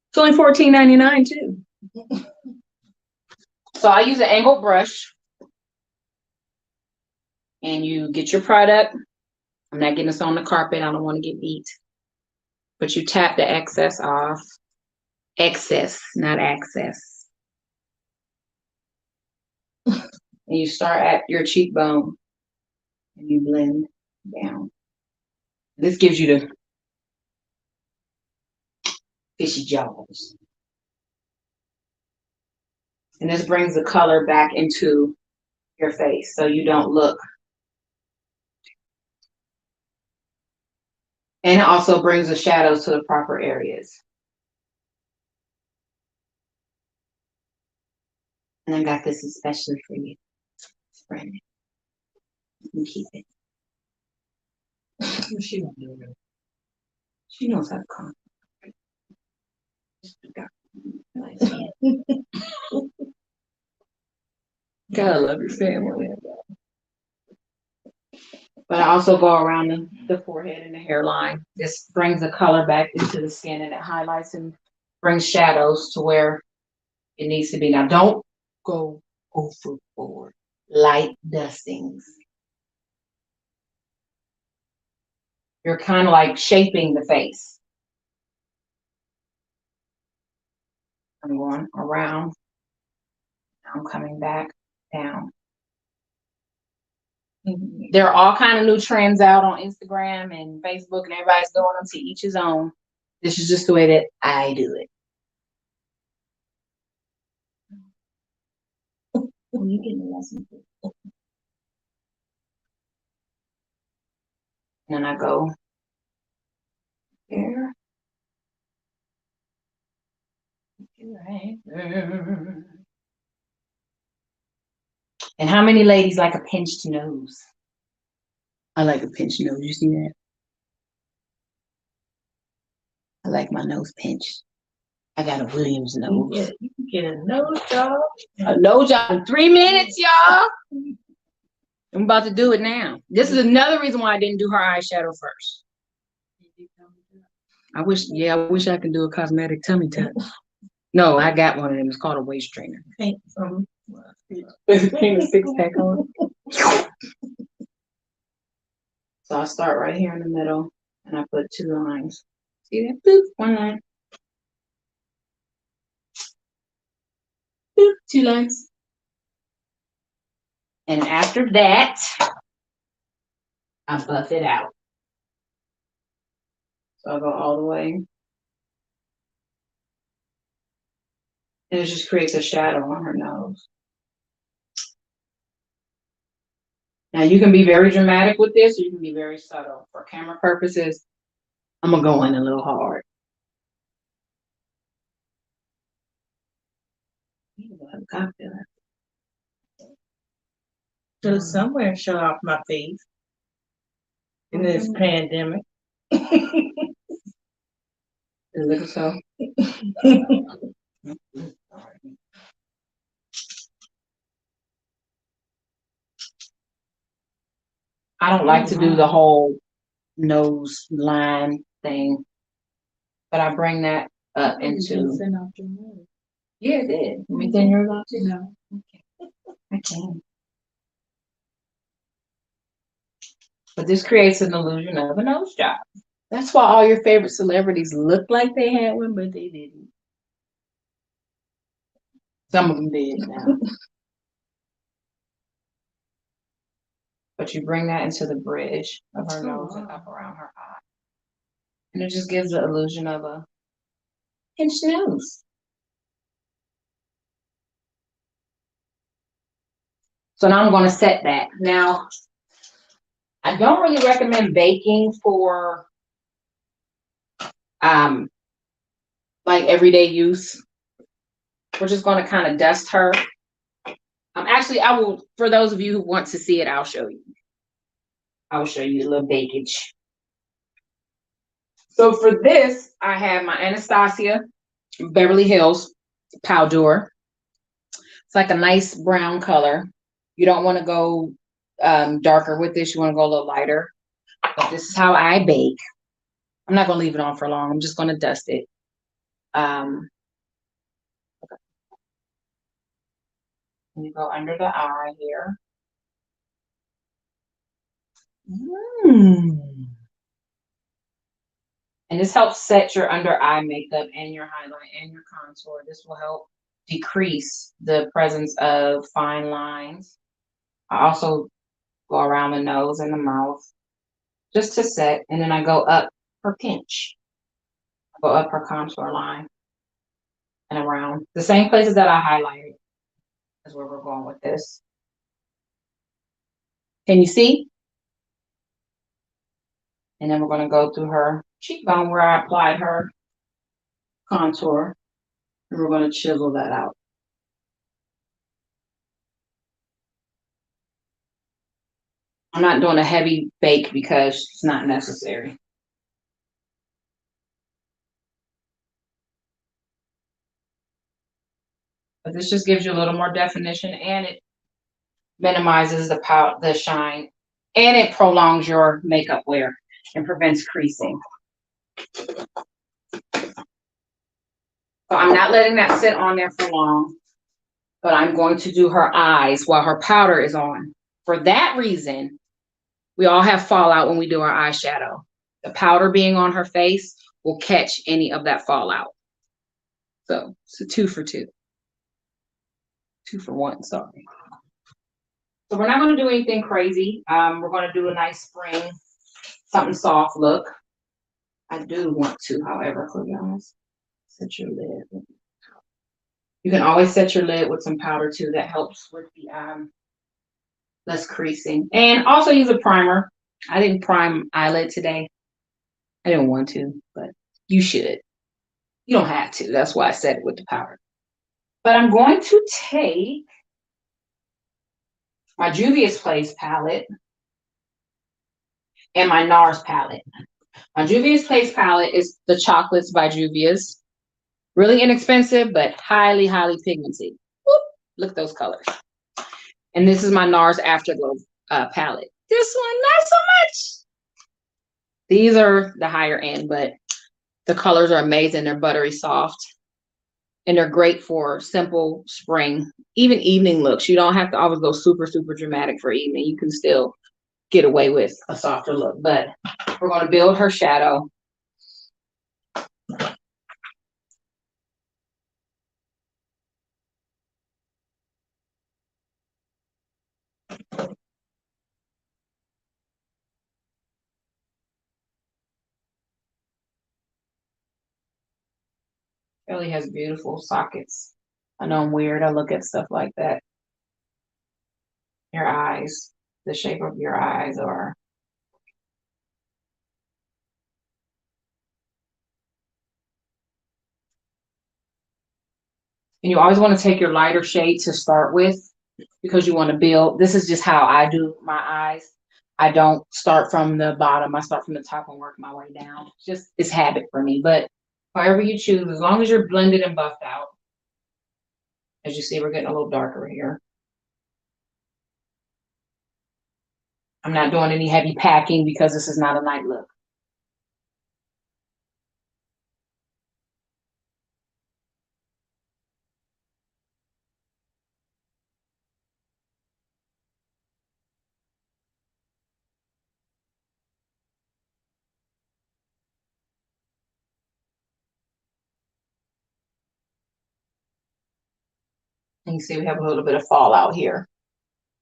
It's only $14.99 too. So I use an angled brush. And you get your product. I'm not getting this on the carpet. I don't want to get beat. But you tap the excess off. Excess, not access. And you start at your cheekbone. And you blend down. This gives you the fishy jaws. And this brings the color back into your face so you don't look. And it also brings the shadows to the proper areas. And I got this especially for you, Brandon. You can keep it. She won't do it. She knows how to come. Gotta love your family. But I also go around the forehead and the hairline. This brings the color back into the skin, and it highlights and brings shadows to where it needs to be. Now, don't go overboard. Light dustings. You're kind of like shaping the face. I'm going around. I'm coming back down. There are all kind of new trends out on Instagram and Facebook, and everybody's doing them to each his own. This is just the way that I do it. You getting a lesson? And then I go here. Right there. And how many ladies like a pinched nose? I like a pinched nose. You see that? I like my nose pinched. I got a Williams nose. You can get a nose job. A nose job in 3 minutes, y'all. I'm about to do it now. This is another reason why I didn't do her eyeshadow first. I wish I could do a cosmetic tummy tuck. No, I got one of them. It's called a waist trainer. Paint some. Paint a 6-pack on. So I start right here in the middle, and I put 2 lines. See that? Boop, 1 line. Boop, 2 lines. And after that, I buff it out. So I'll go all the way. And it just creates a shadow on her nose. Now you can be very dramatic with this, or you can be very subtle. For camera purposes, I'm gonna go in a little hard. So somewhere show off my face in this pandemic. Look so. I don't like to do the whole nose line thing, but I bring that up into. Yeah, it did. Let me thin yours out too. No. Okay. I can. But this creates an illusion of a nose job. That's why all your favorite celebrities look like they had one, but they didn't. Some of them did now. But you bring that into the bridge of her nose and up around her eye. And it just gives the illusion of a pinched nose. So now I'm going to set that. Now, I don't really recommend baking for like everyday use. We're just going to kind of dust her. Actually, I will, for those of you who want to see it, I'll show you. I will show you a little bakage. So for this, I have my Anastasia Beverly Hills Powder. It's like a nice brown color. You don't want to go darker with this. You want to go a little lighter. But this is how I bake. I'm not going to leave it on for long. I'm just going to dust it. And you go under the eye here. And this helps set your under eye makeup and your highlight and your contour. This will help decrease the presence of fine lines. I also go around the nose and the mouth just to set. And then I go up her pinch. I go up her contour line and around. The same places that I highlighted is where we're going with this. Can you see? And then we're going to go through her cheekbone where I applied her contour. And we're going to chisel that out. I'm not doing a heavy bake because it's not necessary. But this just gives you a little more definition, and it minimizes the shine, and it prolongs your makeup wear and prevents creasing. So I'm not letting that sit on there for long, but I'm going to do her eyes while her powder is on. For that reason, we all have fallout when we do our eyeshadow. The powder being on her face will catch any of that fallout. So it's a 2 for 2. 2 for 1, sorry. So we're not going to do anything crazy. We're going to do a nice spring, something soft look. I do want to, however, guys, set your lid. You can always set your lid with some powder too. That helps with the less creasing. And also use a primer. I didn't prime eyelid today. I didn't want to, but you should. You don't have to. That's why I set it with the powder. But I'm going to take my Juvia's Place palette. and my NARS palette. My Juvia's Place palette is the Chocolates by Juvia's. Really inexpensive, but highly, highly pigmented. Whoop, look at those colors. And this is my NARS Afterglow palette. This one, not so much. These are the higher end, but the colors are amazing. They're buttery soft. And they're great for simple spring, even evening looks. You don't have to always go super, super dramatic for evening. You can still get away with a softer look. But we're going to build her shadow. Kelly has beautiful sockets. I know I'm weird. I look at stuff like that. Your eyes, the shape of your eyes are. And you always want to take your lighter shade to start with because you want to build. This is just how I do my eyes. I don't start from the bottom. I start from the top and work my way down. It's habit for me. But however you choose, as long as you're blended and buffed out. As you see, we're getting a little darker here. I'm not doing any heavy packing because this is not a night look. And you see we have a little bit of fallout here,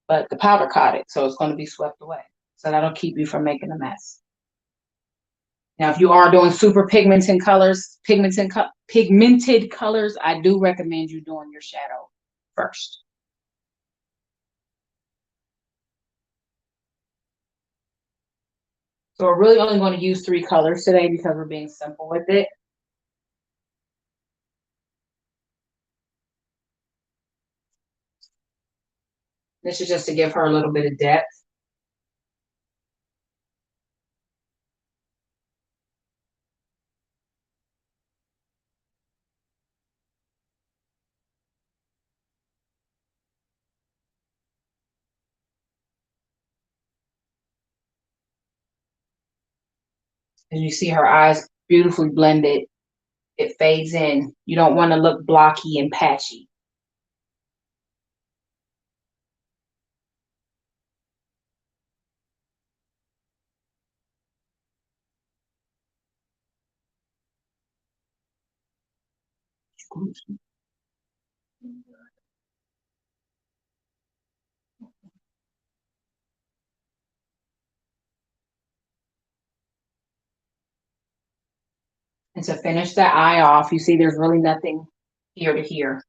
but the powder caught it, so it's going to be swept away. So that'll keep you from making a mess. Now, if you are doing super pigmented colors, I do recommend you doing your shadow first. So we're really only going to use 3 colors today because we're being simple with it. This is just to give her a little bit of depth. As you see her eyes beautifully blended, it fades in. You don't want to look blocky and patchy. And to finish the eye off, you see there's really nothing here to here.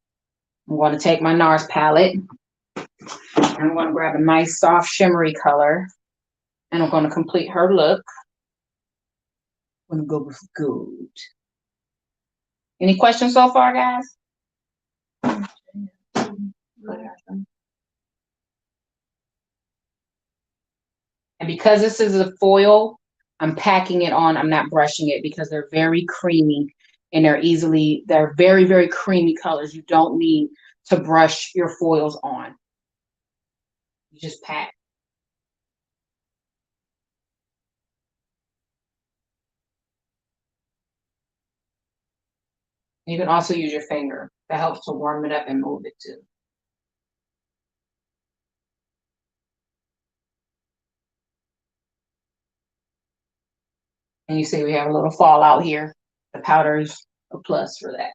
I'm going to take my NARS palette. I'm going to grab a nice soft shimmery color. And I'm going to complete her look. I'm going to go with gold. Any questions so far, guys? And because this is a foil, I'm packing it on. I'm not brushing it because they're very creamy and they're very, very creamy colors. You don't need to brush your foils on. You just pack. You can also use your finger. That helps to warm it up and move it too. And you see we have a little fallout here. The powder is a plus for that.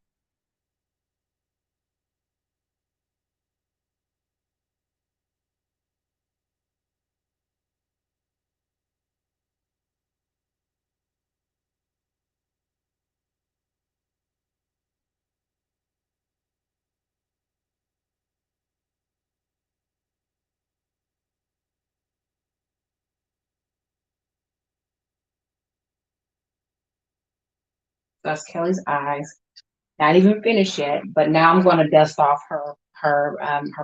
That's Kelly's eyes. Not even finished yet, but now I'm going to dust off her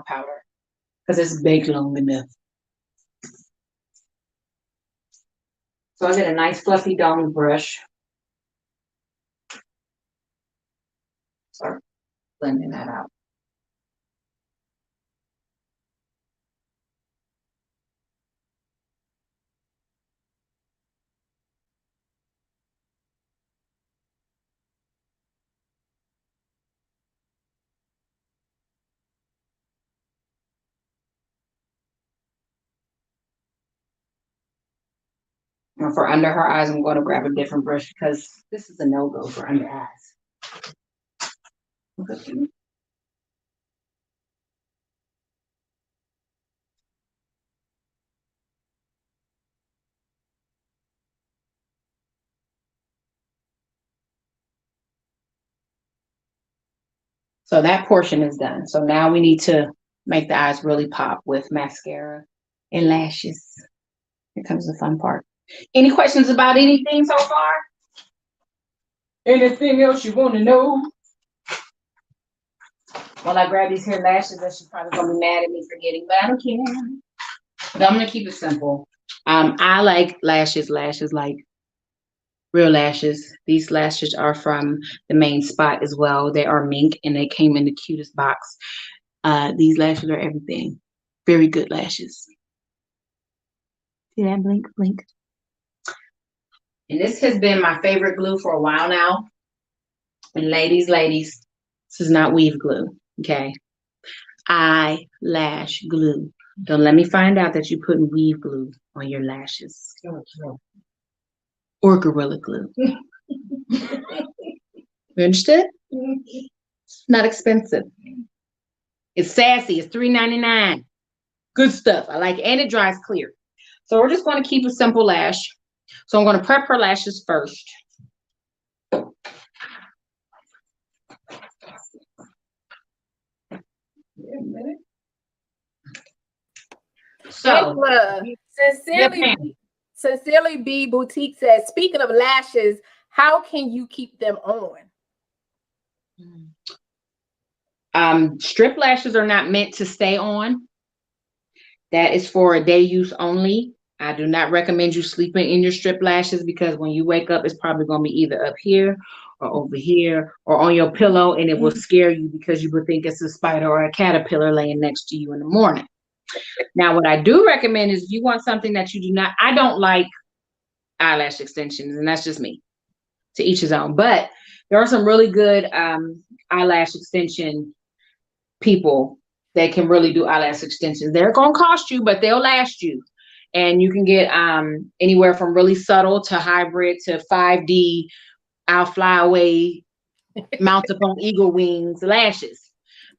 powder because it's baked long enough. So I get a nice fluffy domed brush. Start blending that out. And for under her eyes, I'm going to grab a different brush because this is a no-go for under eyes. Okay. So that portion is done. So now we need to make the eyes really pop with mascara and lashes. Here comes the fun part. Any questions about anything so far? Anything else you want to know? While I grab these here lashes, that she's probably gonna be mad at me for getting, but I don't care. But I'm gonna keep it simple. I like lashes like real lashes. These lashes are from the Main Spot as well. They are mink and they came in the cutest box. These lashes are everything. Very good lashes. See that? Blink, blink. And this has been my favorite glue for a while now. And ladies, this is not weave glue, okay? Eyelash glue. Don't let me find out that you're putting weave glue on your lashes. Or Gorilla Glue. You understood? It's not expensive. It's sassy. It's $3.99. Good stuff. I like it. And it dries clear. So we're just going to keep a simple lash. So I'm going to prep her lashes first. So, Angela, Sincerely B Boutique says, speaking of lashes, how can you keep them on? Strip lashes are not meant to stay on. That is for a day use only. I do not recommend you sleeping in your strip lashes because when you wake up, it's probably going to be either up here or over here or on your pillow, and it will scare you because you would think it's a spider or a caterpillar laying next to you in the morning. Now, what I do recommend is if you want something that you do not, I don't like eyelash extensions, and that's just me. To each his own. But there are some really good eyelash extension people that can really do eyelash extensions. They're going to cost you, but they'll last you. And you can get anywhere from really subtle to hybrid to 5D, I'll fly away, mount up on eagle wings lashes.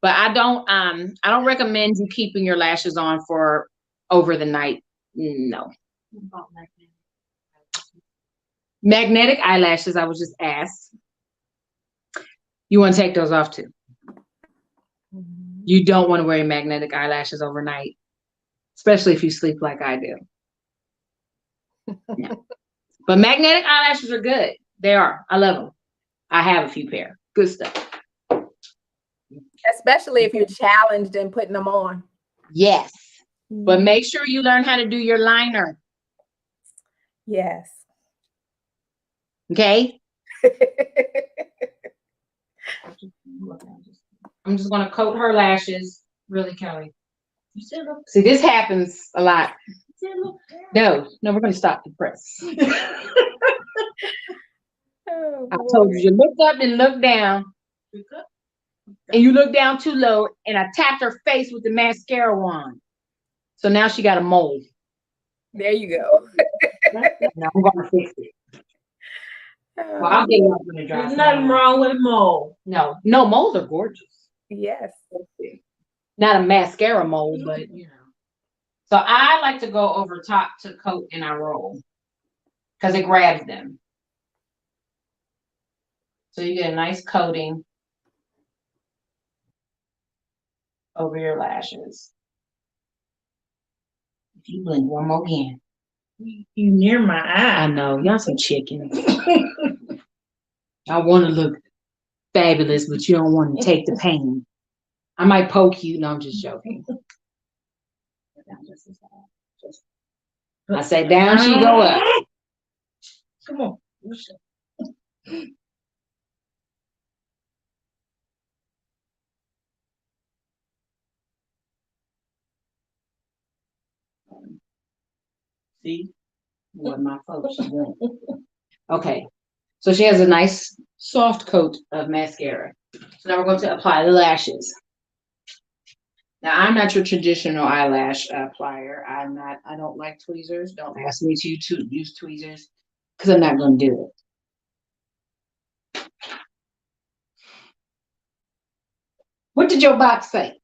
But I don't recommend you keeping your lashes on for over the night. No. Magnetic eyelashes, I was just asked. You want to take those off too. You don't want to wear magnetic eyelashes overnight, especially if you sleep like I do. Yeah. But magnetic eyelashes are good. They are. I love them. I have a few pair. Good stuff. Especially if you're challenged in putting them on. Yes. But make sure you learn how to do your liner. Yes. Okay? I'm just going to coat her lashes. Really, Kelly. See, this happens a lot. No, we're going to stop the press. Oh, I told you look up and look down. And you look down too low, and I tapped her face with the mascara wand. So now she got a mole. There you go. Now I'm going to fix it. Well, I'll get it up when it dries. There's nothing wrong with mole. No, moles are gorgeous. Yes. Not a mascara mole, but you know. So I like to go over top to coat and I roll because it grabs them. So you get a nice coating over your lashes. If you blink one more again. You near my eye. I know, y'all some chickens. I want to look fabulous, but you don't want to take the pain. I might poke you. No, I'm just joking. I say down, she go up. Come on. See what my folks are doing. Okay, so she has a nice soft coat of mascara. So now we're going to apply the lashes. Now I'm not your traditional eyelash applier. I don't like tweezers. Don't ask me to use tweezers because I'm not going to do it. What did your box say?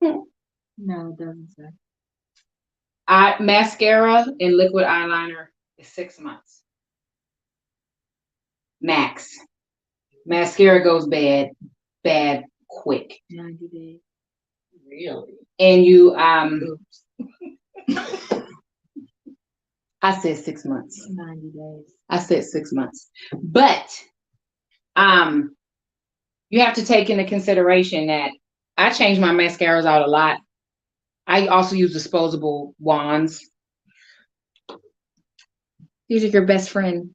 No, it doesn't say. Mascara and liquid eyeliner is 6 months. Max. Mascara goes bad quick. 90 days. Really? And you I said 6 months. 90 days. I said 6 months. But you have to take into consideration that I change my mascaras out a lot. I also use disposable wands. These are your best friend.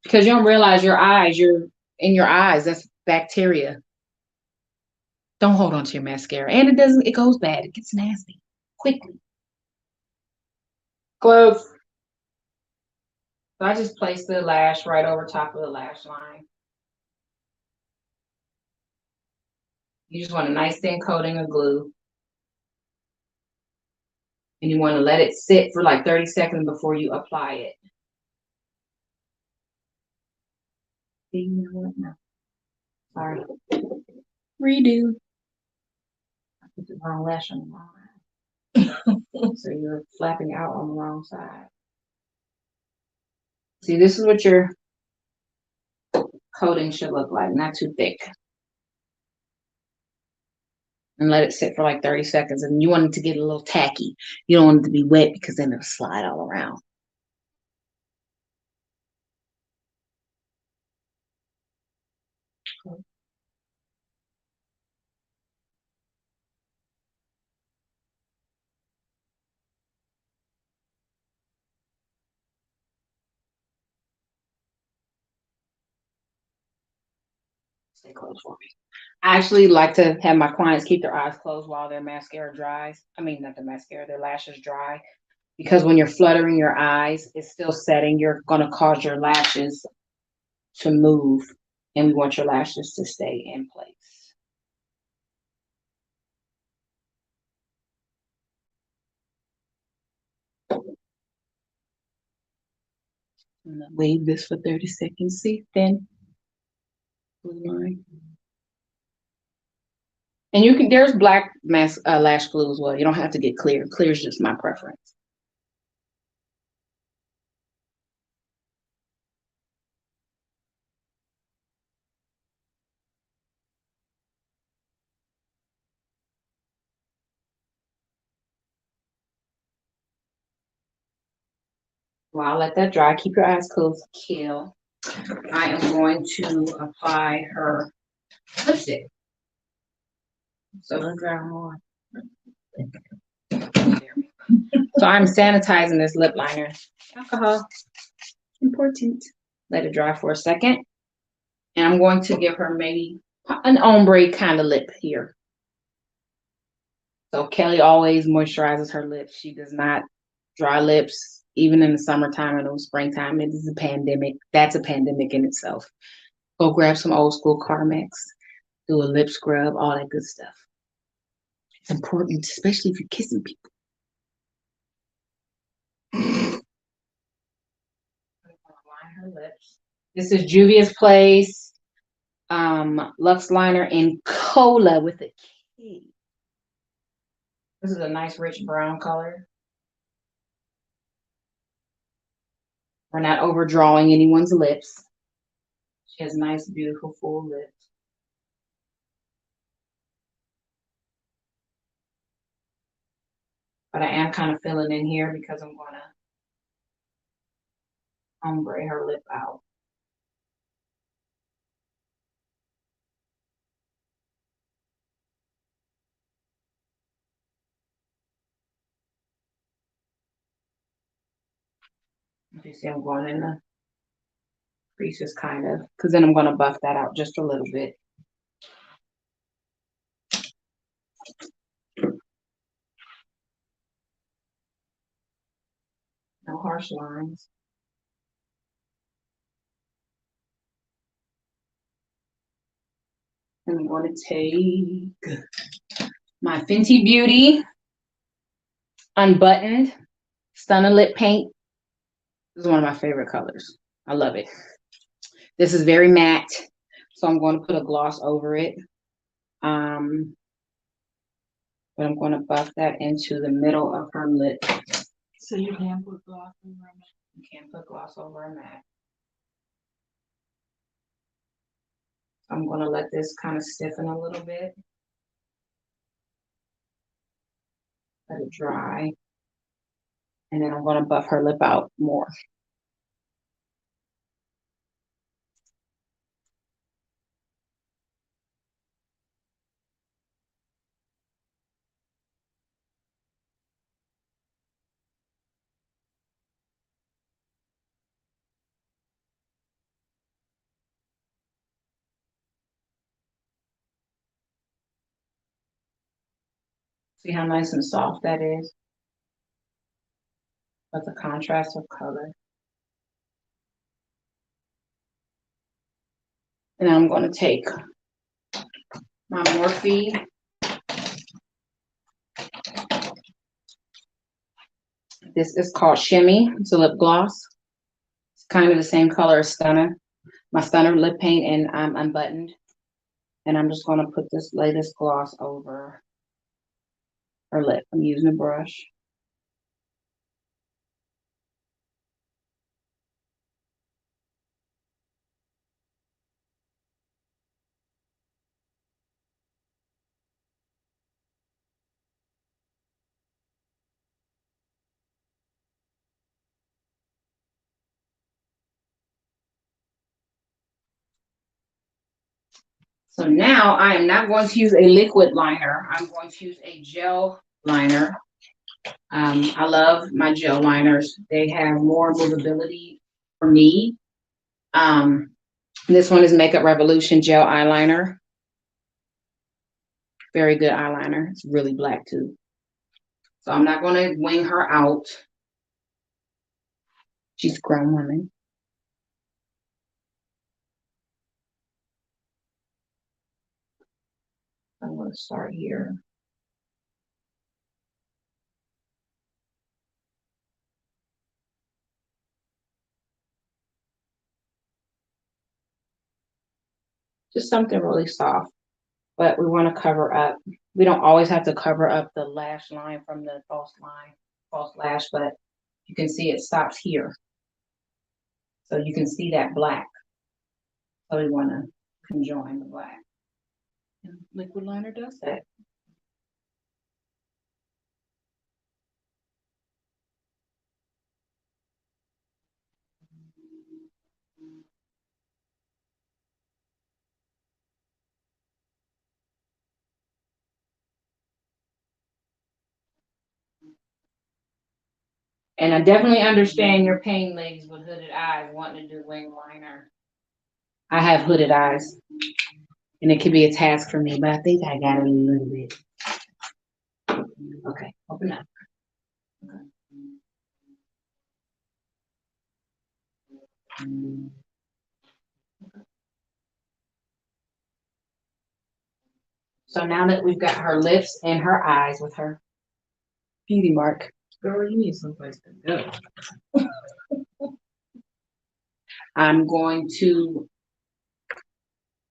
Because you don't realize you're in your eyes, that's bacteria. Don't hold on to your mascara. And it goes bad. It gets nasty quickly. Close. So I just place the lash right over top of the lash line. You just want a nice thin coating of glue. And you want to let it sit for like 30 seconds before you apply it. See, you know what now? Sorry. Redo. I put the wrong lash on the wrong eye. So you're flapping out on the wrong side. See, this is what your coating should look like, not too thick. And let it sit for like 30 seconds. And you want it to get a little tacky. You don't want it to be wet because then it'll slide all around. Stay close for me. I actually like to have my clients keep their eyes closed while their mascara dries. I mean, not the mascara, their lashes dry. Because when you're fluttering your eyes, it's still setting. You're going to cause your lashes to move. And we want your lashes to stay in place. I'm gonna wave this for 30 seconds. See, thin blue line. And you can, there's black lash glue as well. You don't have to get clear. Clear is just my preference. Well, I'll let that dry. Keep your eyes closed. Kill. I am going to apply her lipstick. So dry on. So I'm sanitizing this lip liner. Alcohol, important. Let it dry for a second. And I'm going to give her maybe an ombre kind of lip here. So Kelly always moisturizes her lips. She does not dry lips, even in the summertime and the springtime. It is a pandemic. That's a pandemic in itself. Go grab some old school Carmex, do a lip scrub, all that good stuff. It's important, especially if you're kissing people. Line her lips. This is Juvia's Place, Luxe Liner in Cola with a K. This is a nice rich brown color. We're not overdrawing anyone's lips. She has nice, beautiful, full lips. But I am kind of filling in here because I'm going to ombre her lip out. You see I'm going in the creases kind of, because then I'm going to buff that out just a little bit. No harsh lines. And I'm going to take my Fenty Beauty Unbuttoned Stunner Lip Paint. This is one of my favorite colors. I love it. This is very matte, so I'm going to put a gloss over it. But I'm going to buff that into the middle of her lip. So you can put gloss over them. You can't put gloss over a matte. I'm going to let this kind of stiffen a little bit. Let it dry. And then I'm going to buff her lip out more. See how nice and soft that is? With the contrast of color. And I'm going to take my Morphe. This is called Shimmy. It's a lip gloss. It's kind of the same color as Stunner. My Stunner lip paint, and I'm unbuttoned. And I'm just going to put this, lay this gloss over her lip. I'm using a brush. So now I am not going to use a liquid liner. I'm going to use a gel liner. I love my gel liners. They have more movability for me. This one is Makeup Revolution Gel Eyeliner. Very good eyeliner. It's really black too. So I'm not going to wing her out. She's a grown woman. I'm going to start here. Just something really soft, but we want to cover up. We don't always have to cover up the lash line from the false lash, but you can see it stops here. So you can see that black. So we want to conjoin the black. And liquid liner does that. And I definitely understand your pain, ladies, with hooded eyes, wanting to do wing liner. I have hooded eyes, and it could be a task for me, but I think I got it a little bit. Okay, open up. Okay. So now that we've got her lips and her eyes with her beauty mark. Girl, you need someplace to go. I'm going to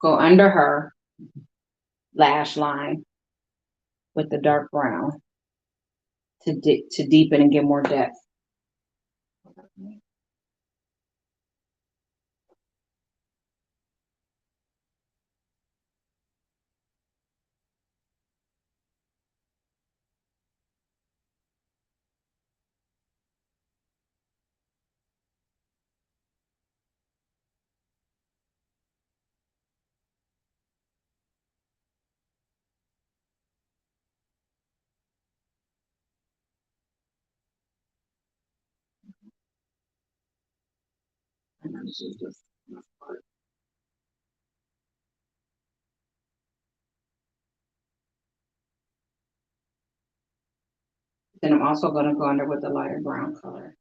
go under her lash line with the dark brown to deepen and get more depth. And I'm just use this part. Then I'm also going to go under with the lighter brown color.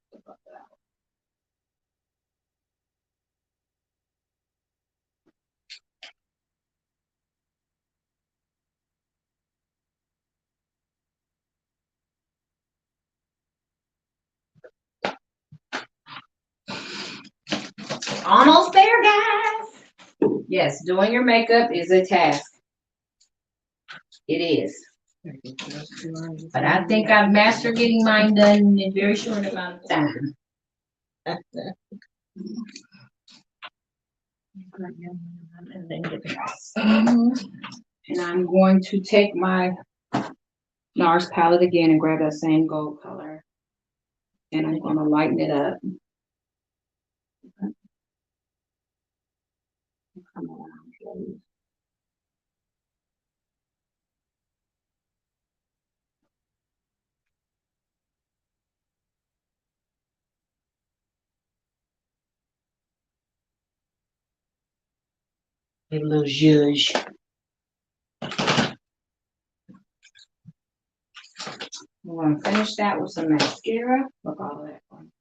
Almost there, guys. Yes, doing your makeup is a task. It is. But I think I've mastered getting mine done in a very short amount of time. And I'm going to take my NARS palette again and grab that same gold color. And I'm going to lighten it up. Come around, please. A little zhuzh. We're going to finish that with some mascara. Look all of that one.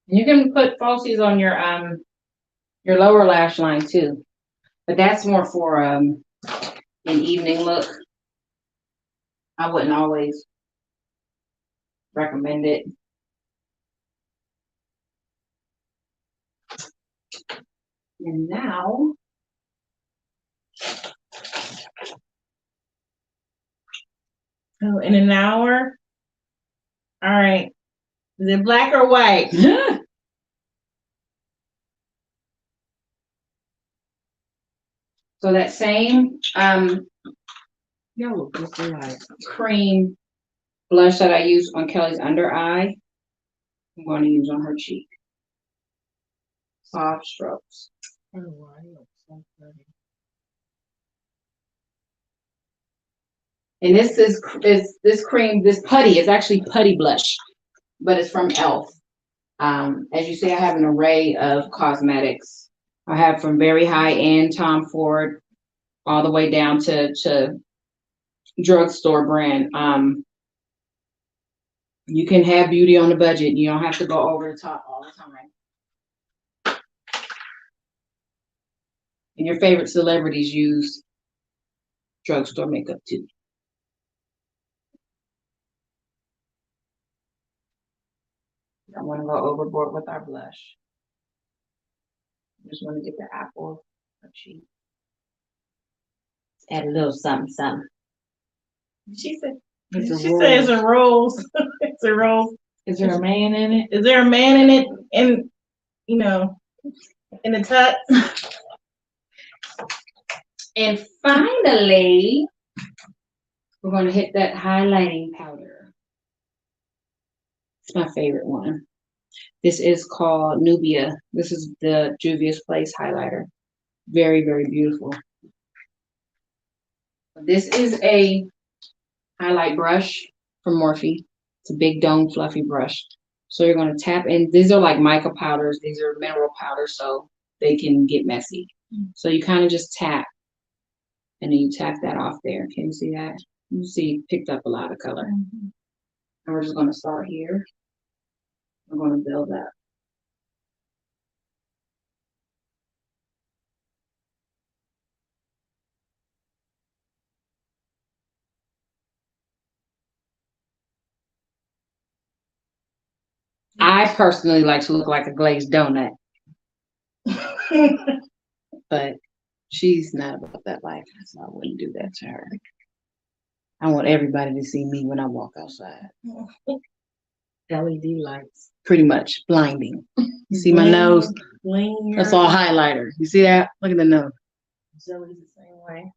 You can put falsies on your lower lash line too, but that's more for an evening look. I wouldn't always recommend it. And now, Oh, in an hour? All right. Is it black or white? so that same Yellow, just like. cream blush that I used on Kelly's under eye, I'm going to use on her cheek. Soft strokes. Oh, wow, so pretty. And this is this cream, this putty is actually putty blush, but it's from e.l.f. As you see, I have an array of cosmetics. I have from very high end Tom Ford all the way down to drugstore brand. You can have beauty on the budget. You don't have to go over the top all the time. And your favorite celebrities use drugstore makeup too. I want to go overboard with our blush. Just want to get the apple of cheek. Add a little something, something. She said, She said it's a rose. It's a rose. is there a man in it? Is there a man in it? In, you know, in the tux? And finally, we're going to hit that highlighting powder. It's my favorite one. This is called Nubia. This is the Juvia's Place highlighter. Very, very beautiful. This is a highlight brush from Morphe. It's a big dome fluffy brush. So you're going to tap in. These are like mica powders. These are mineral powders, so they can get messy. So you kind of just tap, and then you tap that off there. Can you see that? You see it picked up a lot of color. And we're just going to start here. We're going to build up. I personally like to look like a glazed donut. But she's not about that life, so I wouldn't do that to her. I want everybody to see me when I walk outside. LED lights. Pretty much blinding. You see my nose? That's all highlighter. You see that? Look at the nose. Zoe's the same way.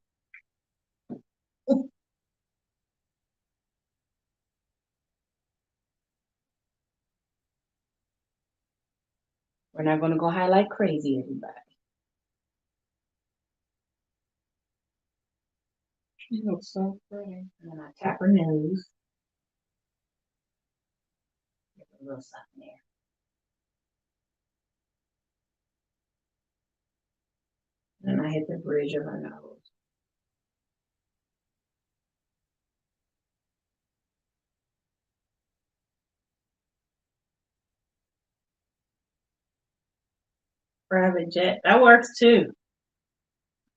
We're not going to go highlight crazy, everybody. You look so pretty. And then I tap her nose. Get a little something there. And I hit the bridge of her nose. Private jet. That works too.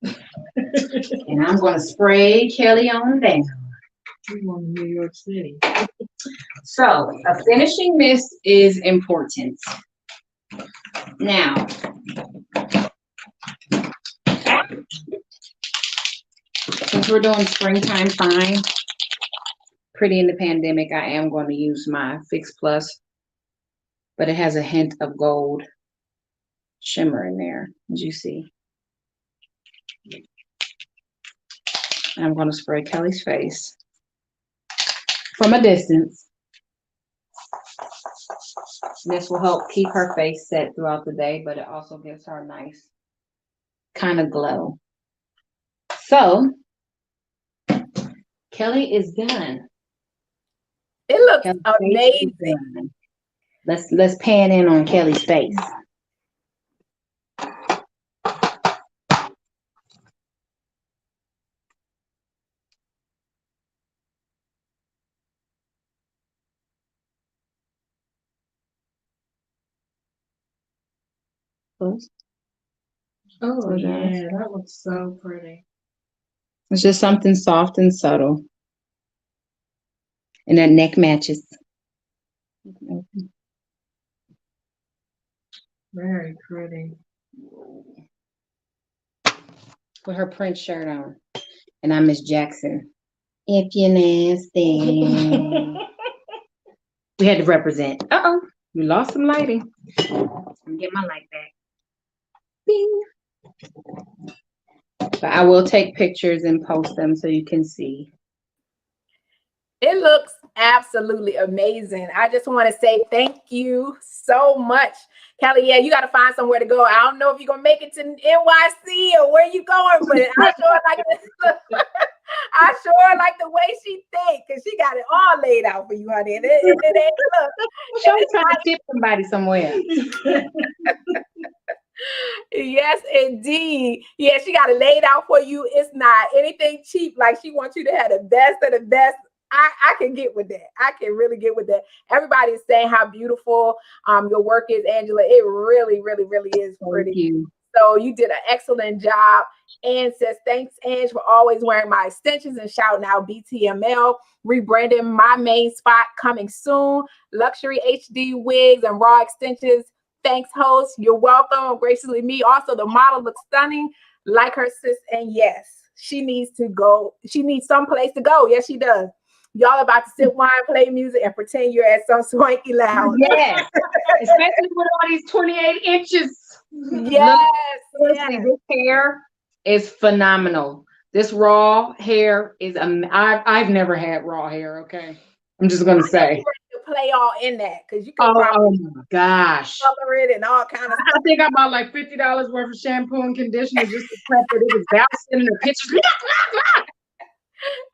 And I'm going to spray Kelly on down. We want New York City. So, a finishing mist is important. Now, since we're doing springtime fine, pretty in the pandemic, I am going to use my Fix Plus, but it has a hint of gold shimmer in there, as you see. And I'm going to spray Kelly's face from a distance. This will help keep her face set throughout the day, but it also gives her a nice kind of glow. So, Kelly is done. It looks Kelly's amazing. done. Let's pan in on Kelly's face. Close. Oh, yeah, that looks so pretty. It's just something soft and subtle. And that neck matches. Very pretty. Put her print shirt on. And I'm Miss Jackson. If you're nasty. We had to represent. Uh-oh. We lost some lighting. Let me get my light back. Bing. But I will take pictures and post them so you can see. It looks absolutely amazing. I just want to say thank you so much, Kelly. Yeah, you got to find somewhere to go. I don't know if you're gonna make it to NYC or where you going, but I sure like this. I sure like the way she think, because she got it all laid out for you, honey. And it ain't look. Show me trying to tip somebody somewhere. Yes, indeed. Yeah, she got it laid out for you. It's not anything cheap. Like, she wants you to have the best of the best. I can get with that. I can really get with that. Everybody is saying how beautiful your work is, Angela. It really, really, really is pretty. Thank you. So you did an excellent job. And says, thanks, Ange, for always wearing my extensions and shouting out BTML. Rebranding my main spot coming soon. Luxury HD wigs and raw extensions. Thanks, host. You're welcome. Graciously me. Also, the model looks stunning, like her sis. And yes, she needs to go. She needs someplace to go. Yes, she does. Y'all about to sip wine, play music, and pretend you're at some swanky lounge. Yes, especially with all these 28 inches. Yes, yes. This hair is phenomenal. This raw hair is I've never had raw hair. Okay, I'm just gonna say. To play all in that, because you can oh my gosh, color it and all kind of stuff. I think I bought like $50 worth of shampoo and conditioner just to prep it. It was bouncing in the pictures.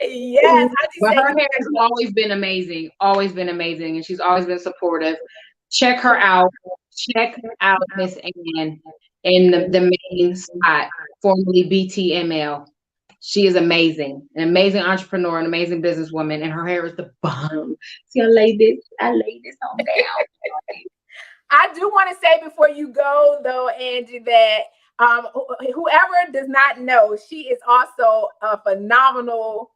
Yes, but her hair has always been amazing, and she's always been supportive. Check her out. Check out Miss Ann in the main spot, formerly BTML. She is amazing, an amazing entrepreneur, an amazing businesswoman, and her hair is the bomb. See, I laid this on down. I do want to say before you go, though, Angie, that whoever does not know, she is also a phenomenal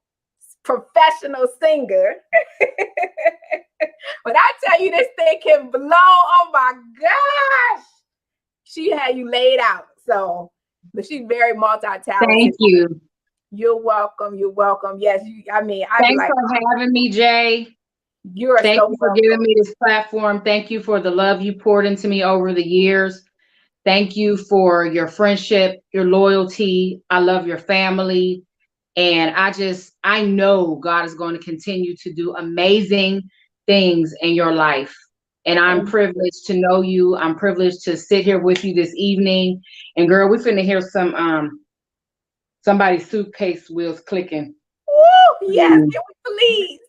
professional singer. When I tell you this thing can blow, oh my gosh, she had you laid out. So, but she's very multi-talented. Thank you. You're welcome. You're welcome. Yes, thanks for having me, Jay. Thank you for giving me this platform. Thank you for the love you poured into me over the years. Thank you for your friendship, your loyalty. I love your family. And I know God is going to continue to do amazing things in your life. And I'm privileged to know you. I'm privileged to sit here with you this evening. And girl, we finna hear somebody's suitcase wheels clicking. Yes, can we please?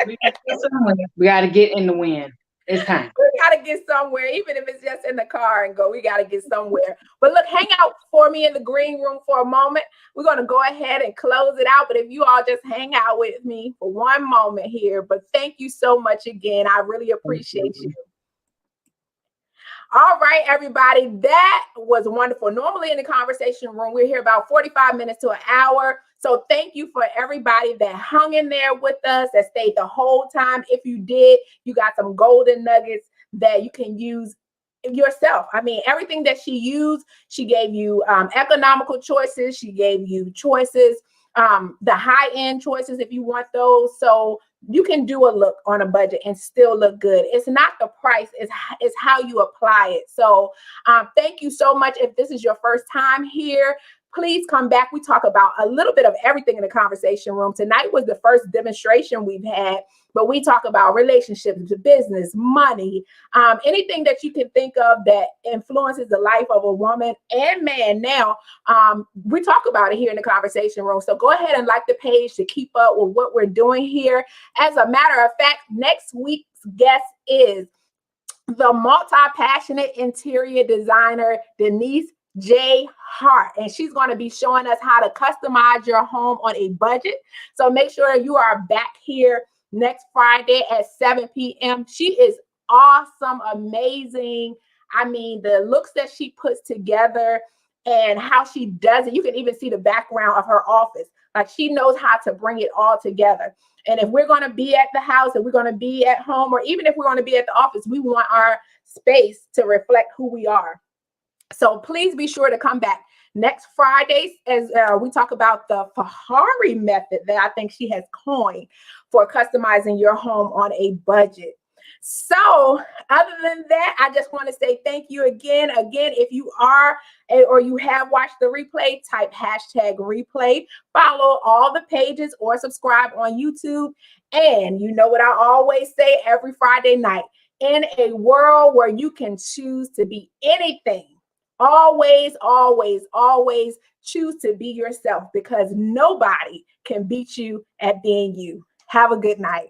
We gotta get somewhere. We gotta get in the wind. It's time. We gotta get somewhere, even if it's just in the car and go. We gotta get somewhere. But look, hang out for me in the green room for a moment. We're gonna go ahead and close it out. But if you all just hang out with me for one moment here. But thank you so much again. I really appreciate you. All right, everybody, that was wonderful. Normally in the conversation room, we're here about 45 minutes to an hour. So thank you for everybody that hung in there with us, that stayed the whole time. If you did, you got some golden nuggets that you can use yourself. I mean, everything that she used, she gave you economical choices. She gave you choices, the high-end choices if you want those. So you can do a look on a budget and still look good. It's not the price, it's how you apply it. So thank you so much. If this is your first time here, please come back. We talk about a little bit of everything in the conversation room. Tonight was the first demonstration we've had, but we talk about relationships, business, money, anything that you can think of that influences the life of a woman and man. Now, we talk about it here in the conversation room. So go ahead and like the page to keep up with what we're doing here. As a matter of fact, next week's guest is the multi-passionate interior designer, Denise J. Hart, and she's going to be showing us how to customize your home on a budget. So make sure you are back here next Friday at 7 p.m. She is awesome, amazing. I mean, the looks that she puts together and how she does it. You can even see the background of her office. Like, she knows how to bring it all together. And if we're going to be at the house, if we're going to be at home, or even if we're going to be at the office, we want our space to reflect who we are. So please be sure to come back next Friday as we talk about the Fahari method that I think she has coined for customizing your home on a budget. So other than that, I just want to say thank you again. Again, if you are or you have watched the replay, type #replay, follow all the pages or subscribe on YouTube. And you know what I always say every Friday night, in a world where you can choose to be anything, always, always, always choose to be yourself, because nobody can beat you at being you. Have a good night.